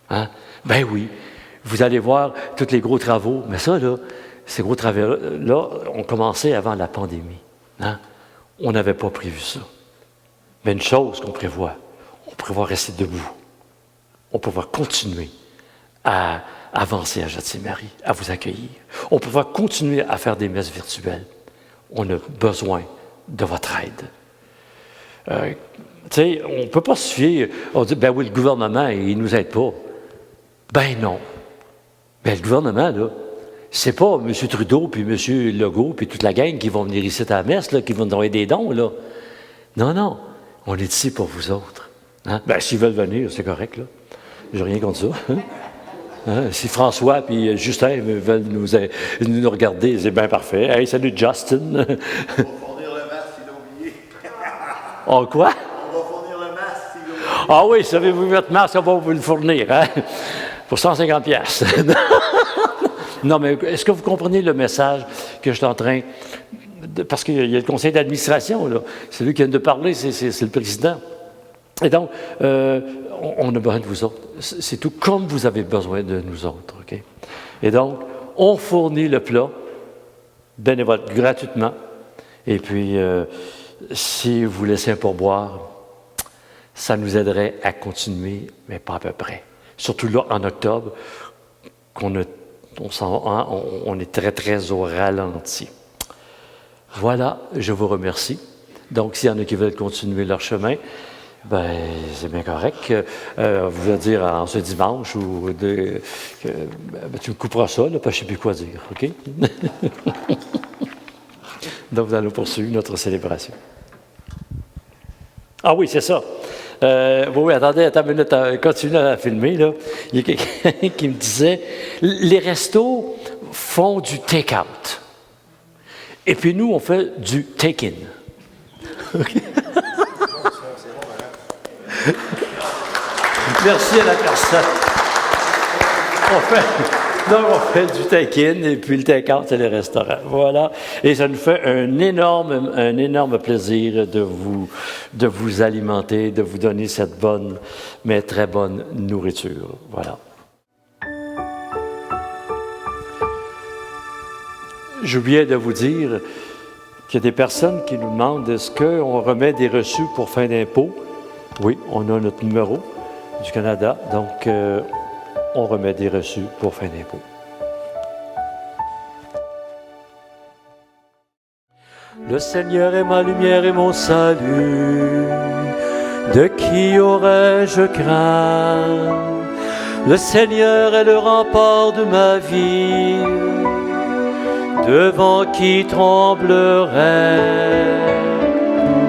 Hein? Ben oui, vous allez voir tous les gros travaux, mais ça, là, ces gros travaux-là ont commencé avant la pandémie. Hein? On n'avait pas prévu ça. Mais une chose qu'on prévoit, on pourrait pouvoir rester debout. On peut pouvoir continuer à avancer à Jatimarie, à vous accueillir. On peut pouvoir continuer à faire des messes virtuelles. On a besoin de votre aide. Tu sais, on ne peut pas se fier, on dit, ben oui, le gouvernement, il ne nous aide pas. Ben non. Ben le gouvernement, là, c'est pas M. Trudeau, puis M. Legault, puis toute la gang qui vont venir ici à la messe, là, qui vont nous donner des dons, là. Non, non. On est ici pour vous autres. Hein? Ben, s'ils veulent venir, c'est correct, là. J'ai rien contre ça. Hein? Hein? Si François et Justin veulent nous regarder, c'est bien parfait. Hey, salut Justin. On va fournir le masque s'ils l'ont oublié. Oh, quoi? On va fournir le masque s'ils l'ont oublié. Ah oui, savez-vous votre masque, on va vous le fournir, hein? Pour 150 piastres. Non, mais est-ce que vous comprenez le message que je suis en train de... Parce qu'il y a le conseil d'administration, là. C'est lui qui vient de parler, c'est le président. Et donc, on a besoin de vous autres. C'est tout comme vous avez besoin de nous autres, OK? Et donc, on fournit le plat bénévole, gratuitement. Et puis, si vous laissez un pourboire, ça nous aiderait à continuer, mais pas à peu près. Surtout là, en octobre, on est très, très au ralenti. Voilà, je vous remercie. Donc, s'il y en a qui veulent continuer leur chemin, ben c'est bien correct. Vous voulez dire en ce dimanche ou tu me couperas ça, là, parce que je ne sais plus quoi dire, OK? Donc, nous allons poursuivre notre célébration. Ah oui, c'est ça. Oui, attendez une minute, continuez à filmer, là. Il y a quelqu'un qui me disait, les restos font du take-out. Et puis nous, on fait du take-in. Okay. Merci à la personne. On fait du take-in et puis le take-out, c'est les restaurants. Voilà. Et ça nous fait un énorme plaisir de vous alimenter, de vous donner cette bonne, mais très bonne nourriture. Voilà. J'oubliais de vous dire qu'il y a des personnes qui nous demandent est-ce qu'on remet des reçus pour fin d'impôt? Oui, on a notre numéro du Canada, donc on remet des reçus pour fin d'impôt. Le Seigneur est ma lumière et mon salut, de qui aurais-je craint? Le Seigneur est le rempart de ma vie, devant qui tremblerait?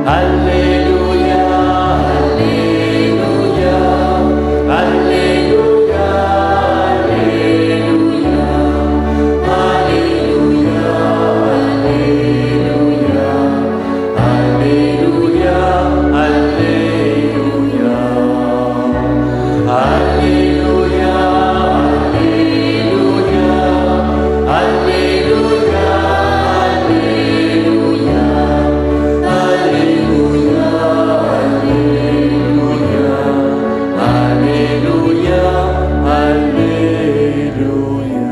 Alléluia, Alléluia, Alléluia, Alléluia, Alléluia, Alléluia, Alléluia, Alléluia, Alléluia,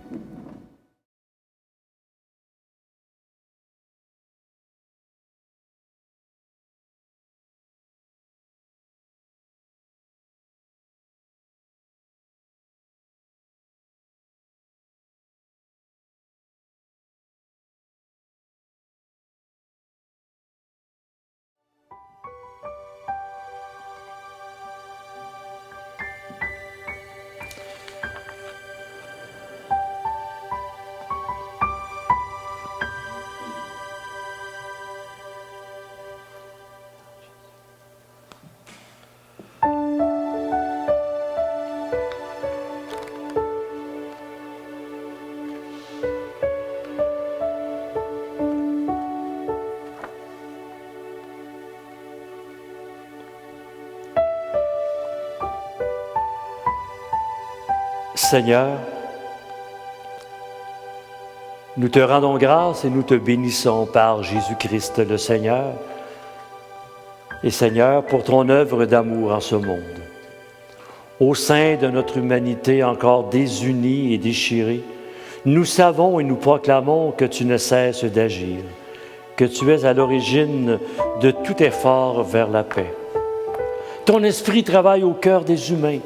Alléluia, Seigneur, nous te rendons grâce et nous te bénissons par Jésus-Christ le Seigneur. Et Seigneur, pour ton œuvre d'amour en ce monde, au sein de notre humanité encore désunie et déchirée, nous savons et nous proclamons que tu ne cesses d'agir, que tu es à l'origine de tout effort vers la paix. Ton esprit travaille au cœur des humains.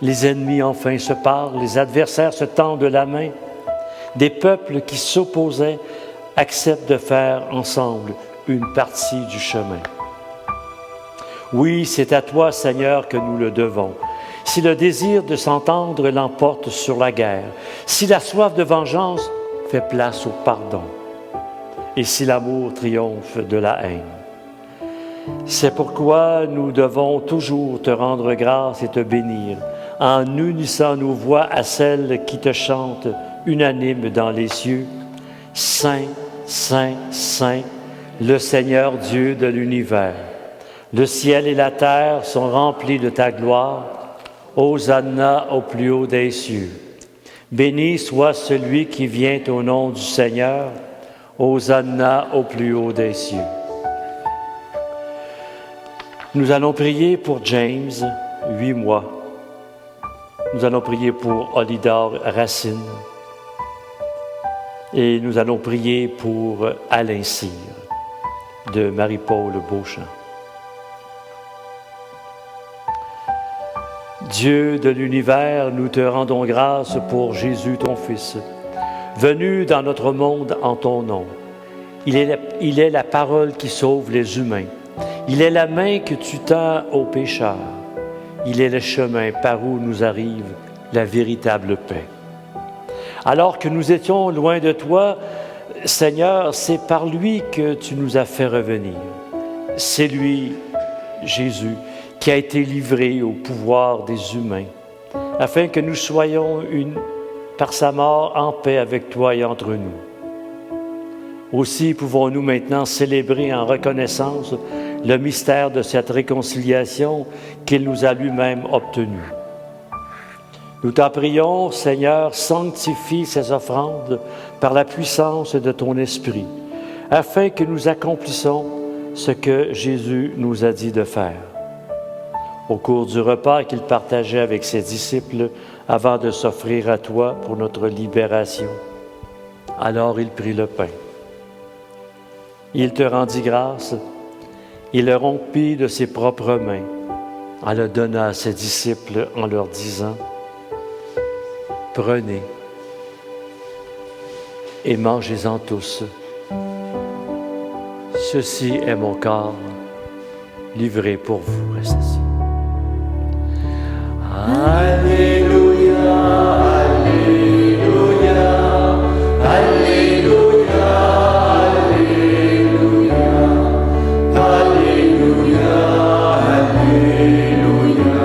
Les ennemis enfin se parlent, les adversaires se tendent la main. Des peuples qui s'opposaient acceptent de faire ensemble une partie du chemin. Oui, c'est à toi, Seigneur, que nous le devons. Si le désir de s'entendre l'emporte sur la guerre, si la soif de vengeance fait place au pardon, et si l'amour triomphe de la haine. C'est pourquoi nous devons toujours te rendre grâce et te bénir, en unissant nos voix à celles qui te chantent unanimes dans les cieux. Saint, Saint, Saint, le Seigneur Dieu de l'univers. Le ciel et la terre sont remplis de ta gloire. Hosanna au plus haut des cieux. Béni soit celui qui vient au nom du Seigneur. Hosanna au plus haut des cieux. Nous allons prier pour James, 8 mois. Nous allons prier pour Olidor Racine. Et nous allons prier pour Alain Cyr, de Marie-Paul Beauchamp. Dieu de l'univers, nous te rendons grâce pour Jésus, ton Fils, venu dans notre monde en ton nom. Il est la parole qui sauve les humains. Il est la main que tu tends aux pécheurs. Il est le chemin par où nous arrive la véritable paix. Alors que nous étions loin de toi, Seigneur, c'est par lui que tu nous as fait revenir. C'est lui, Jésus, qui a été livré au pouvoir des humains, afin que nous soyons par sa mort en paix avec toi et entre nous. Aussi pouvons-nous maintenant célébrer en reconnaissance le mystère de cette réconciliation qu'il nous a lui-même obtenue. Nous t'en prions, Seigneur, sanctifie ces offrandes par la puissance de ton Esprit, afin que nous accomplissions ce que Jésus nous a dit de faire. Au cours du repas qu'il partageait avec ses disciples avant de s'offrir à toi pour notre libération, alors il prit le pain. Il te rendit grâce, il le rompit de ses propres mains en le donnant à ses disciples en leur disant « Prenez et mangez-en tous. Ceci est mon corps livré pour vous. » Reste assis. Alléluia, Alléluia, Alléluia, Alléluia, Alléluia, Alléluia,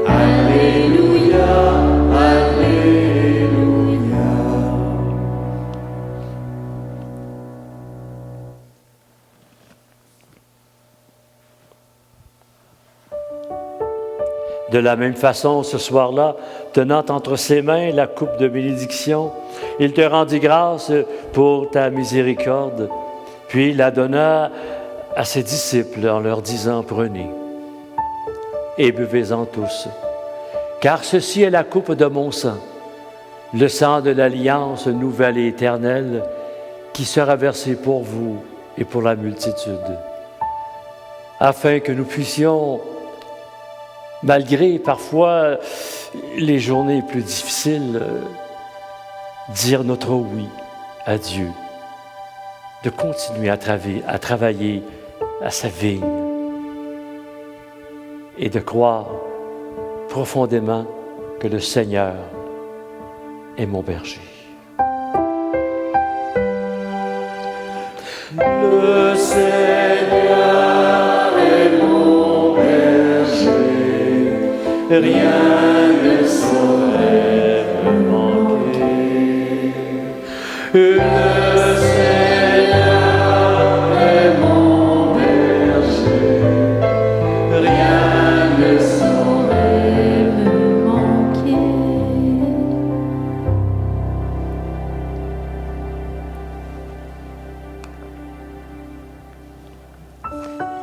Alléluia, Alléluia. De la même façon, ce soir-là, tenant entre ses mains la coupe de bénédiction, il te rendit grâce pour ta miséricorde, puis il la donna à ses disciples en leur disant « Prenez et buvez-en tous, car ceci est la coupe de mon sang, le sang de l'alliance nouvelle et éternelle qui sera versé pour vous et pour la multitude, afin que nous puissions, malgré parfois les journées plus difficiles, dire notre oui à Dieu, de continuer à travailler à sa vigne et de croire profondément que le Seigneur est mon berger. Le Seigneur est mon berger, rien ne saurait me manquer. Le Seigneur est mon berger, rien ne saurait me manquer.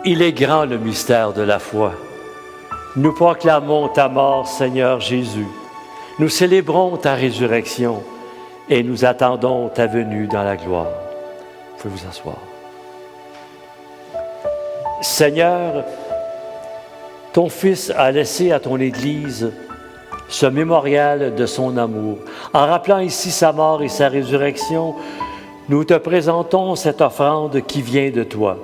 Il est grand le mystère de la foi. Nous proclamons ta mort, Seigneur Jésus. Nous célébrons ta résurrection et nous attendons ta venue dans la gloire. Vous pouvez vous asseoir. Seigneur, ton Fils a laissé à ton Église ce mémorial de son amour. En rappelant ici sa mort et sa résurrection, nous te présentons cette offrande qui vient de toi.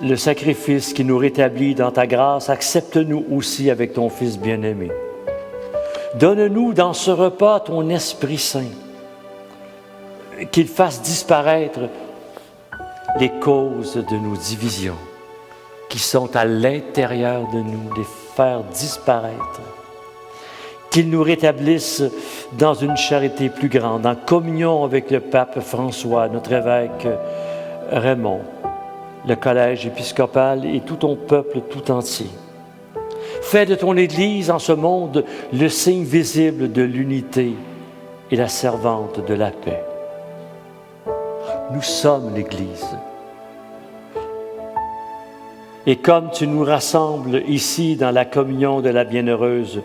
Le sacrifice qui nous rétablit dans ta grâce, accepte-nous aussi avec ton Fils bien-aimé. Donne-nous dans ce repas ton Esprit Saint, qu'il fasse disparaître les causes de nos divisions qui sont à l'intérieur de nous, les faire disparaître. Qu'il nous rétablisse dans une charité plus grande, en communion avec le pape François, notre évêque Raymond, le collège épiscopal et tout ton peuple tout entier. Fais de ton Église en ce monde le signe visible de l'unité et la servante de la paix. Nous sommes l'Église. Et comme tu nous rassembles ici dans la communion de la bienheureuse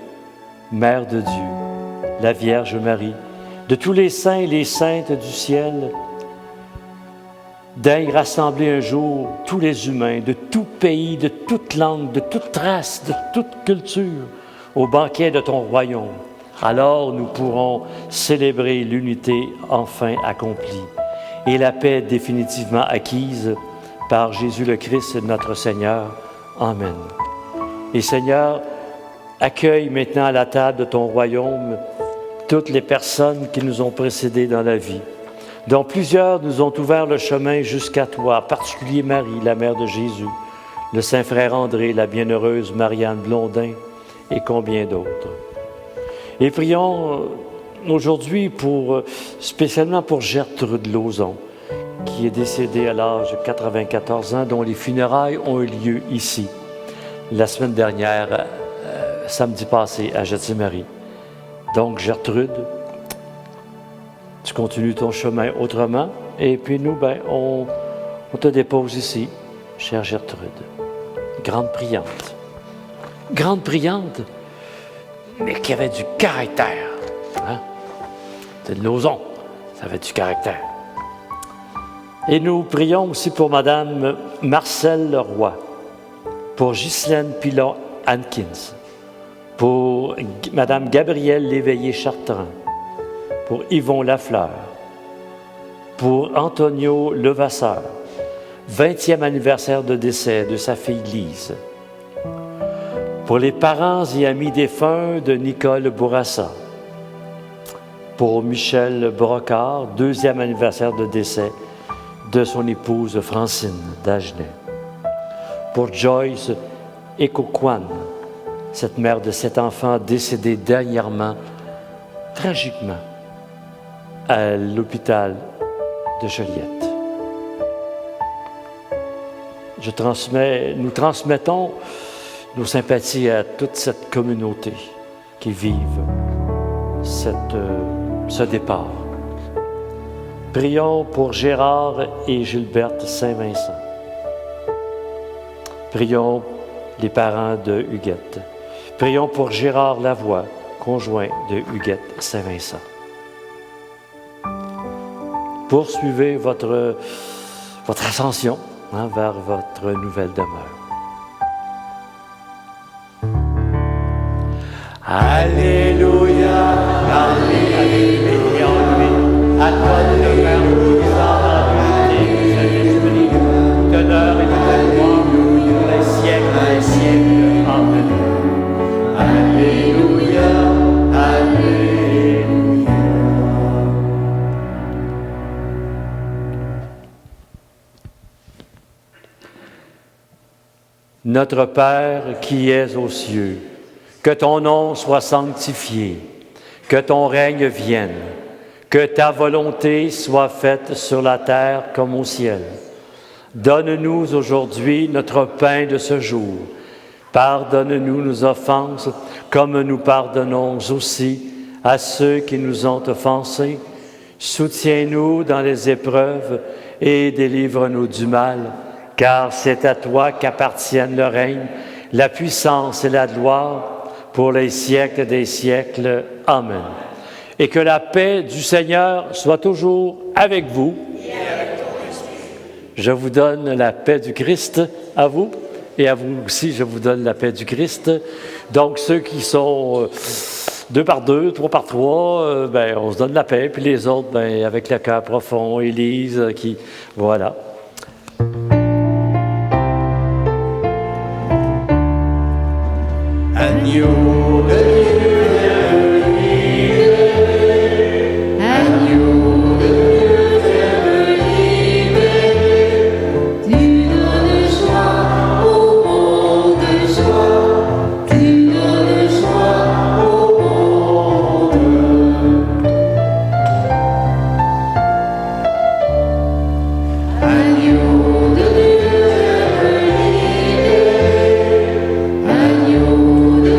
Mère de Dieu, la Vierge Marie, de tous les saints et les saintes du ciel, daigne rassembler un jour tous les humains de tout pays, de toute langue, de toute race, de toute culture, au banquet de ton royaume. Alors nous pourrons célébrer l'unité enfin accomplie et la paix définitivement acquise par Jésus le Christ, notre Seigneur. Amen. Et Seigneur, accueille maintenant à la table de ton royaume toutes les personnes qui nous ont précédés dans la vie, dont plusieurs nous ont ouvert le chemin jusqu'à toi, en particulier Marie, la mère de Jésus, le saint frère André, la bienheureuse Marianne Blondin et combien d'autres. Et prions aujourd'hui spécialement pour Gertrude Lauzon, qui est décédée à l'âge de 94 ans, dont les funérailles ont eu lieu ici, la semaine dernière, samedi passé, à Jetty-Marie. Donc, Gertrude, tu continues ton chemin autrement, et puis nous, on te dépose ici, chère Gertrude. Grande priante. Grande priante, mais qui avait du caractère. Hein? C'est de Lauzon, ça avait du caractère. Et nous prions aussi pour Madame Marcelle Leroy, pour Ghislaine Pilon-Hankins, pour Madame Gabrielle Léveillé-Chartrand, pour Yvon Lafleur, pour Antonio Levasseur, 20e anniversaire de décès de sa fille Lise, pour les parents et amis défunts de Nicole Bourassa, pour Michel Brocard, 2e anniversaire de décès de son épouse Francine Dagenet, pour Joyce Ekokwan, cette mère de 7 enfants décédée dernièrement, tragiquement, à l'hôpital de Joliette. Nous transmettons nos sympathies à toute cette communauté qui vive ce départ. Prions pour Gérard et Gilberte Saint-Vincent. Prions les parents de Huguette. Prions pour Gérard Lavoie, conjoint de Huguette Saint-Vincent. Poursuivez votre ascension vers votre nouvelle demeure. Alléluia, Alléluia, à toi demeure puissant dans l'unité du Saint-Esprit, d'honneur et de gloire pour les siècles des siècles. Amen. Alléluia, Alléluia. Notre Père qui es aux cieux, que ton nom soit sanctifié, que ton règne vienne, que ta volonté soit faite sur la terre comme au ciel. Donne-nous aujourd'hui notre pain de ce jour. Pardonne-nous nos offenses, comme nous pardonnons aussi à ceux qui nous ont offensés. Soutiens-nous dans les épreuves et délivre-nous du mal, car c'est à toi qu'appartiennent le règne, la puissance et la gloire, pour les siècles des siècles. Amen. Et que la paix du Seigneur soit toujours avec vous. Et avec ton esprit. Je vous donne la paix du Christ à vous et à vous aussi, je vous donne la paix du Christ. Donc, ceux qui sont 2 par 2, 3 par 3, on se donne la paix, puis les autres, avec le cœur profond, Élise, voilà. Agneau de Dieu, agneau de Dieu, libéré. Tu donnes joie au monde, joie. Tu donnes joie au monde. Agneau de Dieu, libéré. Agneau de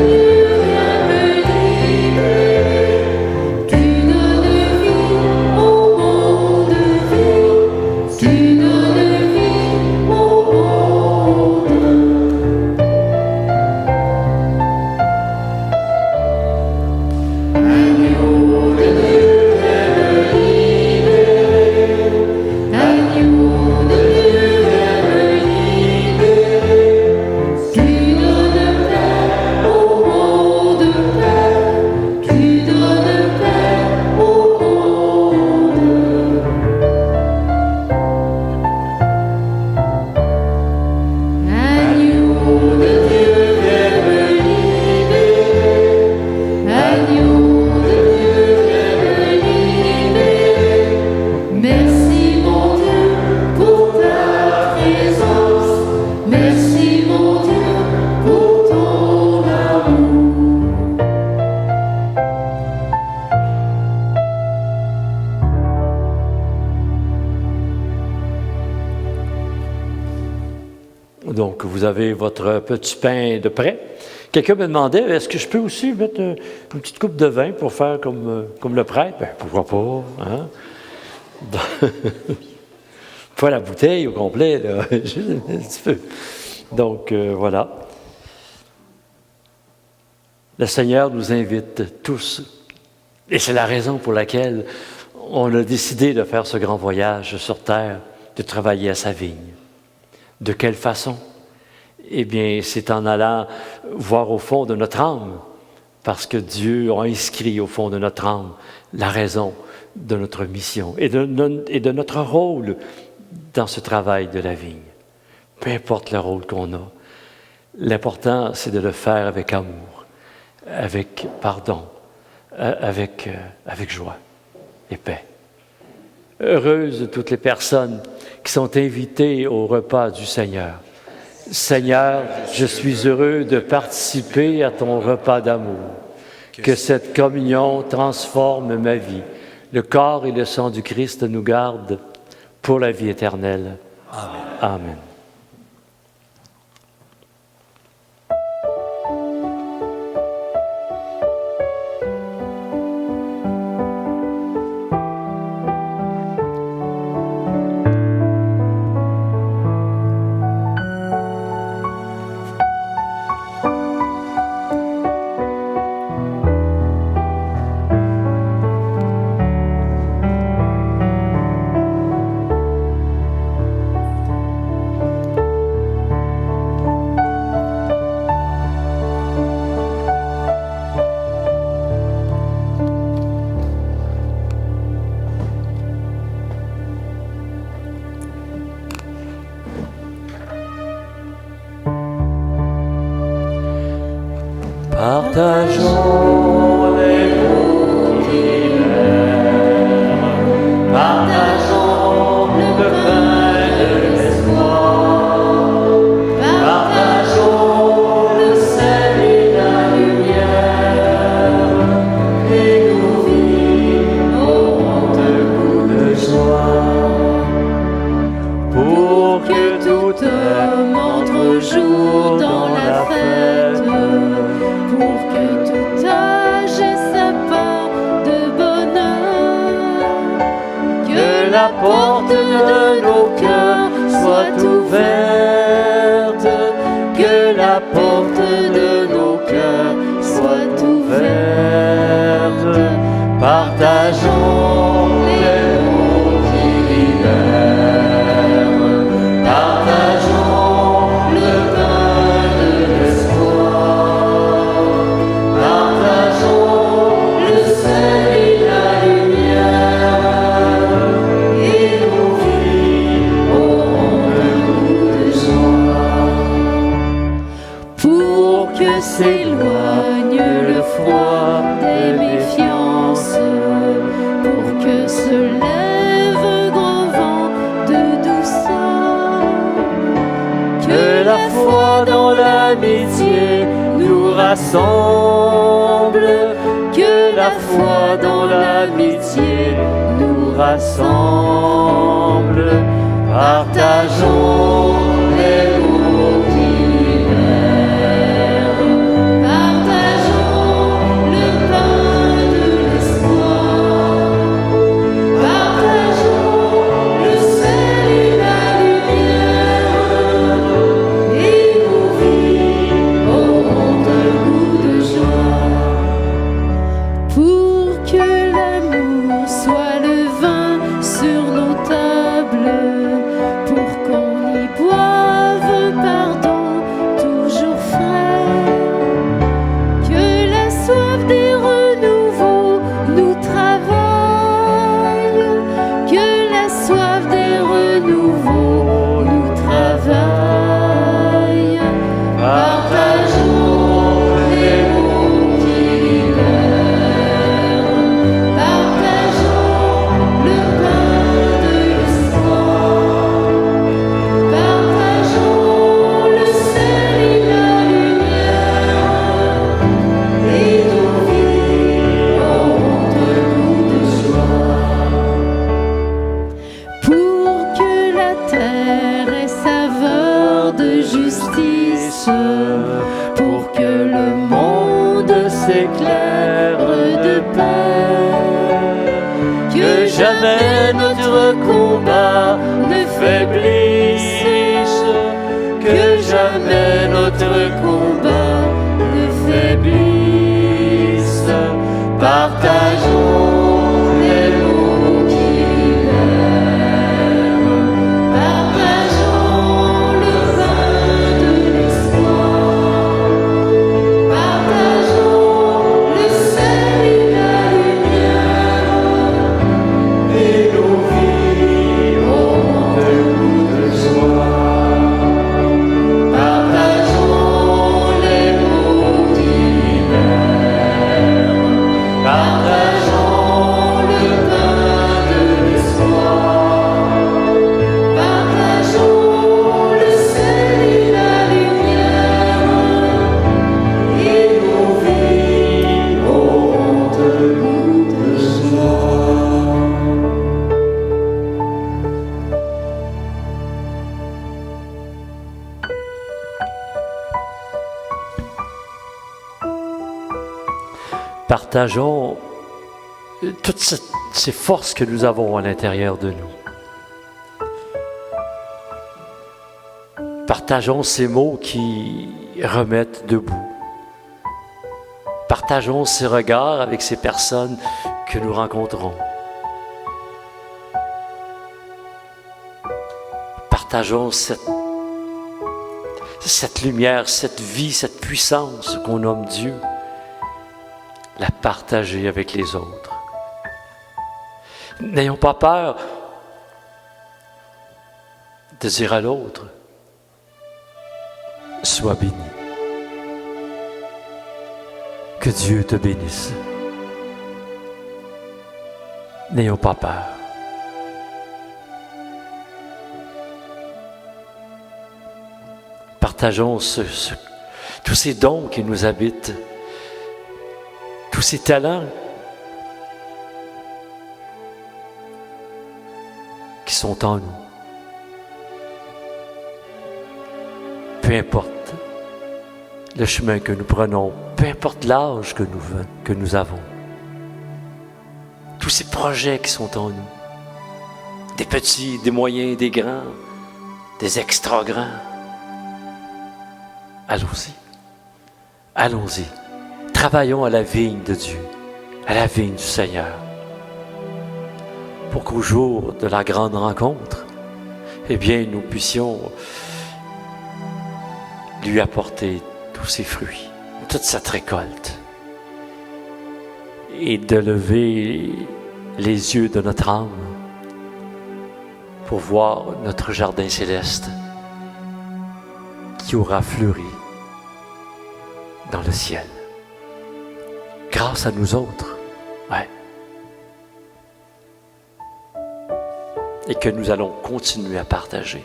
Donc, vous avez votre petit pain de prêt. Quelqu'un me demandait, est-ce que je peux aussi mettre une petite coupe de vin pour faire comme le prêtre? Bien, pourquoi pas, hein? Pas la bouteille au complet, là. Juste un petit peu. Donc, voilà. Le Seigneur nous invite tous, et c'est la raison pour laquelle on a décidé de faire ce grand voyage sur terre, de travailler à sa vigne. De quelle façon? Eh bien, c'est en allant voir au fond de notre âme, parce que Dieu a inscrit au fond de notre âme la raison de notre mission et de notre rôle dans ce travail de la vigne. Peu importe le rôle qu'on a, l'important, c'est de le faire avec amour, avec pardon, avec joie et paix. Heureuses toutes les personnes qui sont invitées au repas du Seigneur. Seigneur, je suis heureux de participer à ton repas d'amour. Que cette communion transforme ma vie. Le corps et le sang du Christ nous gardent pour la vie éternelle. Amen. Amen. Partageons les mots d'hiver, partageons le pain de l'espoir, partageons le sel et la lumière, et nos vies auront un goût de joie, pour que tout homme entre au jour dans la fête. Pour que tout âge ait sa part de bonheur, que la porte de nos cœurs soit ouverte, que la porte de nos cœurs soit ouverte. Partageons les mots qui libèrent, pour que s'éloigne le froid des méfiances, pour que se lève un grand vent de douceur, que la foi dans l'amitié nous rassemble, que la foi dans l'amitié nous rassemble, partageons les mots d'hiver, partageons le pain de l'espoir, partageons le sel et la lumière, et nos vies auront un goût de joie. Pour que l'amour soit le vin sur nos tables, pour qu'on y boive un pardon toujours frais, que la soif des renouveaux nous travaille, que la soif des renouveaux nous travaille. Partageons les mots d'hiver, partageons le pain de l'espoir, partageons le sel et la lumière, et nos vies auront un goût de joie. Pour que la terre ait saveur de justice, pour que le monde s'éclaire de paix, que jamais notre combat ne faiblisse, que jamais notre combat ne faiblisse. Partageons les mots d'hiver, partageons le vin de l'espoir, partageons le sel et la lumière, et nos vies auront un goût de joie. Partageons les mots d'hiver, partageons le pain de l'espoir, partageons le sel et la lumière, et nos vies auront un goût de joie. Partageons toutes ces forces que nous avons à l'intérieur de nous. Partageons ces mots qui remettent debout. Partageons ces regards avec ces personnes que nous rencontrons. Partageons cette lumière, cette vie, cette puissance qu'on nomme Dieu. La partager avec les autres. N'ayons pas peur de dire à l'autre, sois béni. Que Dieu te bénisse. N'ayons pas peur. Partageons tous ces dons qui nous habitent, tous ces talents qui sont en nous. Peu importe le chemin que nous prenons, peu importe l'âge que nous avons, tous ces projets qui sont en nous, des petits, des moyens, des grands, des extra grands, allons-y, allons-y. Travaillons à la vigne de Dieu, à la vigne du Seigneur, pour qu'au jour de la grande rencontre, eh bien, nous puissions lui apporter tous ses fruits, toute cette récolte, et de lever les yeux de notre âme pour voir notre jardin céleste qui aura fleuri le ciel. Grâce à nous autres. Ouais. Et que nous allons continuer à partager.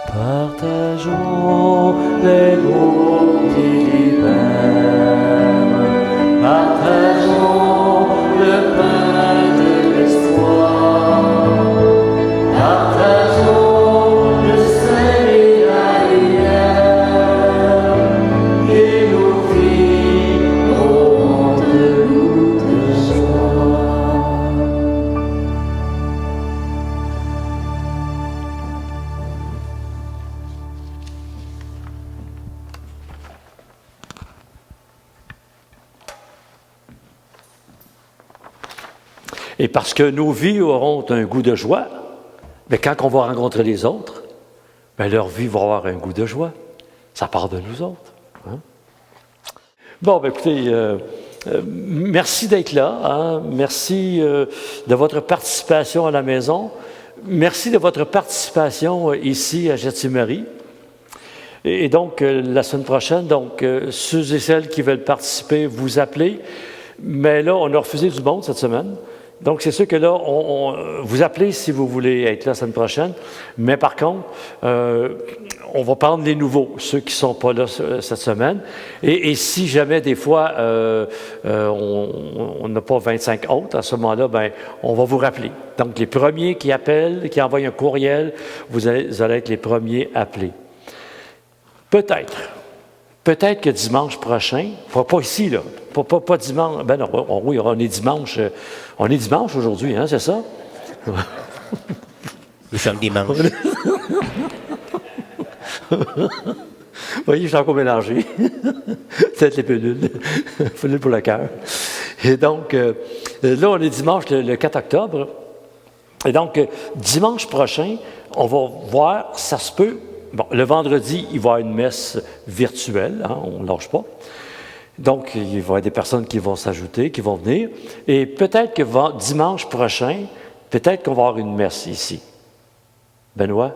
Partageons les mots qui libèrent. Partageons le pain de l'espoir. Partageons le sein et la lumière. Et nos vies auront de joie. Et parce que nos vies auront un goût de joie, mais quand on va rencontrer les autres, bien, leur vie va avoir un goût de joie. Ça part de nous autres. Hein? Bon, bien, écoutez, merci d'être là. Hein? Merci de votre participation à la maison. Merci de votre participation ici à Gethsemane. Et donc, la semaine prochaine, ceux et celles qui veulent participer, vous appelez. Mais là, on a refusé du monde cette semaine. Donc, c'est sûr que là, vous appelez si vous voulez être là la semaine prochaine. Mais par contre, on va prendre les nouveaux, ceux qui ne sont pas là cette semaine. Et si jamais, des fois, on n'a pas 25 autres, à ce moment-là, bien, on va vous rappeler. Donc, les premiers qui appellent, qui envoient un courriel, vous allez être les premiers appelés. Peut-être que dimanche prochain, pas ici, là, pas dimanche, ben non, oui, on est dimanche aujourd'hui, hein, c'est ça? Nous sommes dimanche. Vous voyez, je suis encore mélangé. Peut-être les pelules. Pelules pour le cœur. Et donc, là, on est dimanche, le 4 octobre. Et donc, dimanche prochain, on va voir, ça se peut. Bon, le vendredi, il va y avoir une messe virtuelle, hein, on ne lâche pas. Donc, il va y avoir des personnes qui vont s'ajouter, qui vont venir. Et peut-être que dimanche prochain, peut-être qu'on va avoir une messe ici. Benoît?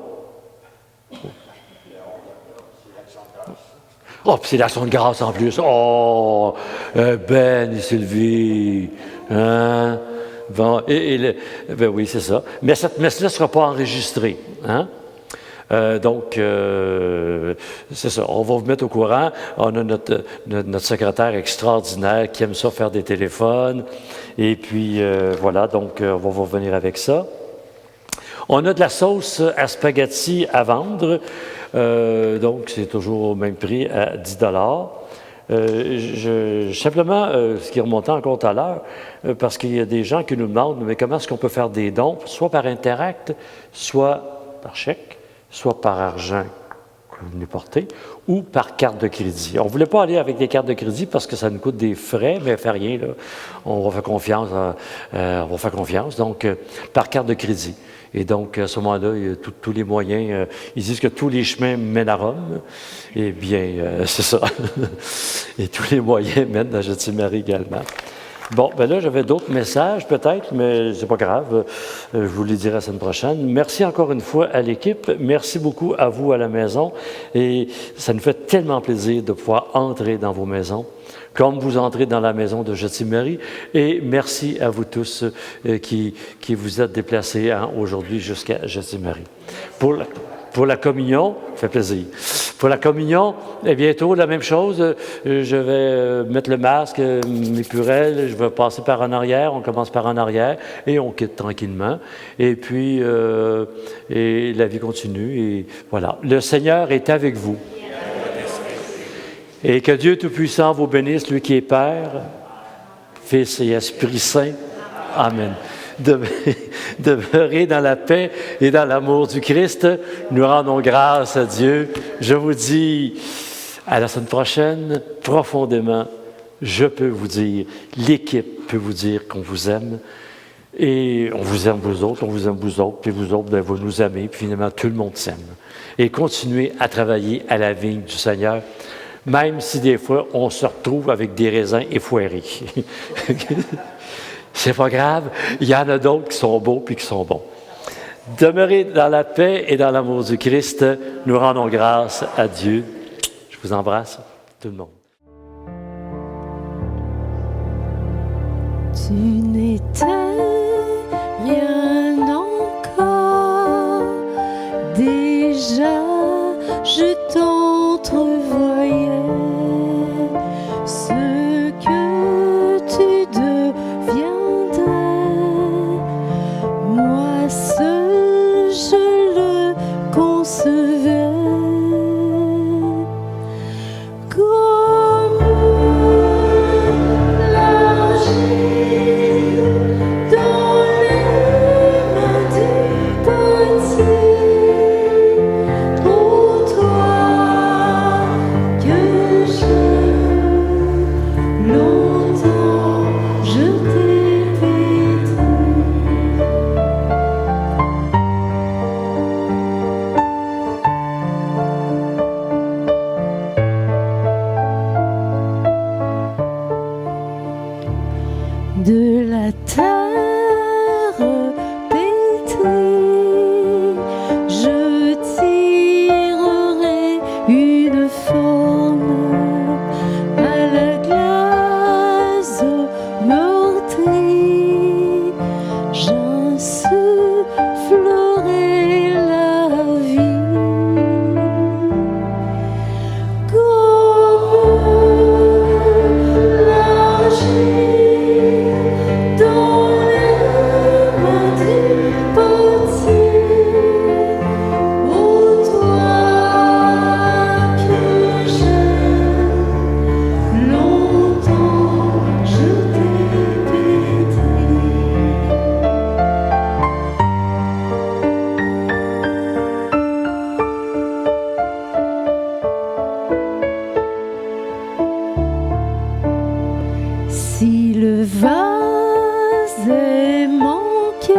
Oh, puis c'est l'action de grâce en plus. Oh, Ben et Sylvie. Hein? Bon, ben oui, c'est ça. Mais cette messe-là ne sera pas enregistrée. Hein? C'est ça, on va vous mettre au courant. On a notre secrétaire extraordinaire qui aime ça faire des téléphones. Et puis, voilà, donc on va vous revenir avec ça. On a de la sauce à spaghetti à vendre. Donc, c'est toujours au même prix, à 10 simplement, ce qui remontait encore tout à l'heure, parce qu'il y a des gens qui nous demandent, mais comment est-ce qu'on peut faire des dons, soit par Interact, soit par chèque, soit par argent que vous venez porter, ou par carte de crédit. On ne voulait pas aller avec des cartes de crédit parce que ça nous coûte des frais, mais fait rien, là. On va faire confiance. Donc, par carte de crédit. Et donc, à ce moment-là, il y a tous les moyens. Ils disent que tous les chemins mènent à Rome. Eh bien, c'est ça. Et tous les moyens mènent à Gethsemane également. Bon, ben là, j'avais d'autres messages peut-être, mais c'est pas grave. Je vous les dirai la semaine prochaine. Merci encore une fois à l'équipe. Merci beaucoup à vous à la maison. Et ça nous fait tellement plaisir de pouvoir entrer dans vos maisons, comme vous entrez dans la maison de Gethsemane. Et merci à vous tous qui vous êtes déplacés aujourd'hui jusqu'à Gethsemane. Pour la communion, ça fait plaisir. Pour la communion, bientôt, la même chose. Je vais mettre le masque, mes purelles, je vais passer par en arrière. On commence par en arrière et on quitte tranquillement. Et puis, et la vie continue. Et voilà. Le Seigneur est avec vous. Et que Dieu Tout-Puissant vous bénisse, lui qui est Père, Fils et Esprit Saint. Amen. Demeurez dans la paix et dans l'amour du Christ. Nous rendons grâce à Dieu. Je vous dis à la semaine prochaine, profondément, je peux vous dire, l'équipe peut vous dire qu'on vous aime. Et on vous aime vous autres, on vous aime vous autres, puis vous autres, bien, vous nous aimez, puis finalement, tout le monde s'aime. Et continuez à travailler à la vigne du Seigneur, même si des fois, on se retrouve avec des raisins effoirés. C'est pas grave, il y en a d'autres qui sont beaux puis qui sont bons. Demeurez dans la paix et dans l'amour du Christ. Nous rendons grâce à Dieu. Je vous embrasse, tout le monde. Tu n'étais rien encore, déjà je t'entrevoyais, ce que tu deviendrais, moi seul je le concevais. Comme l'argile dans les mains du potier, pour toi que j'aime, longtemps je t'ai pétri. De la terre pétrie, je tirerai une forme à la glace meurtrie, j'insufflerai la vie. Comme l'argile dans les mains du potier, ô toi que j'aime, longtemps je t'ai pétri. Si le vase est manqué,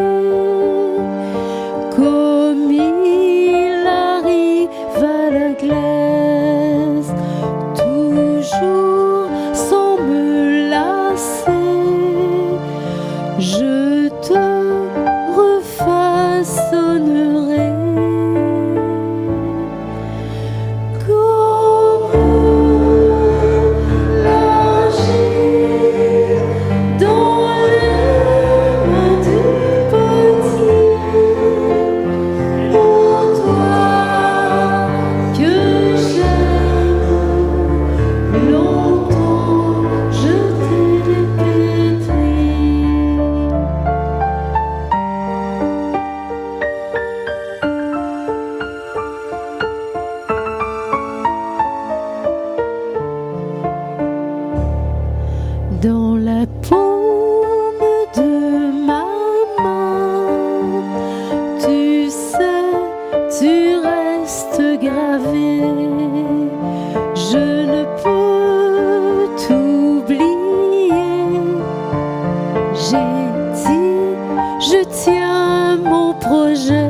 comme il arrive à la glace, toujours sans me lasser, je te refaçonnerai. Comme l'argile dans les mains du potier, pour toi que j'aime, longtemps je t'ai pétri. Dans la paume de ma main, tu sais, tu restes gravé. Je ne peux t'oublier. J'ai dit, je tiens mon projet.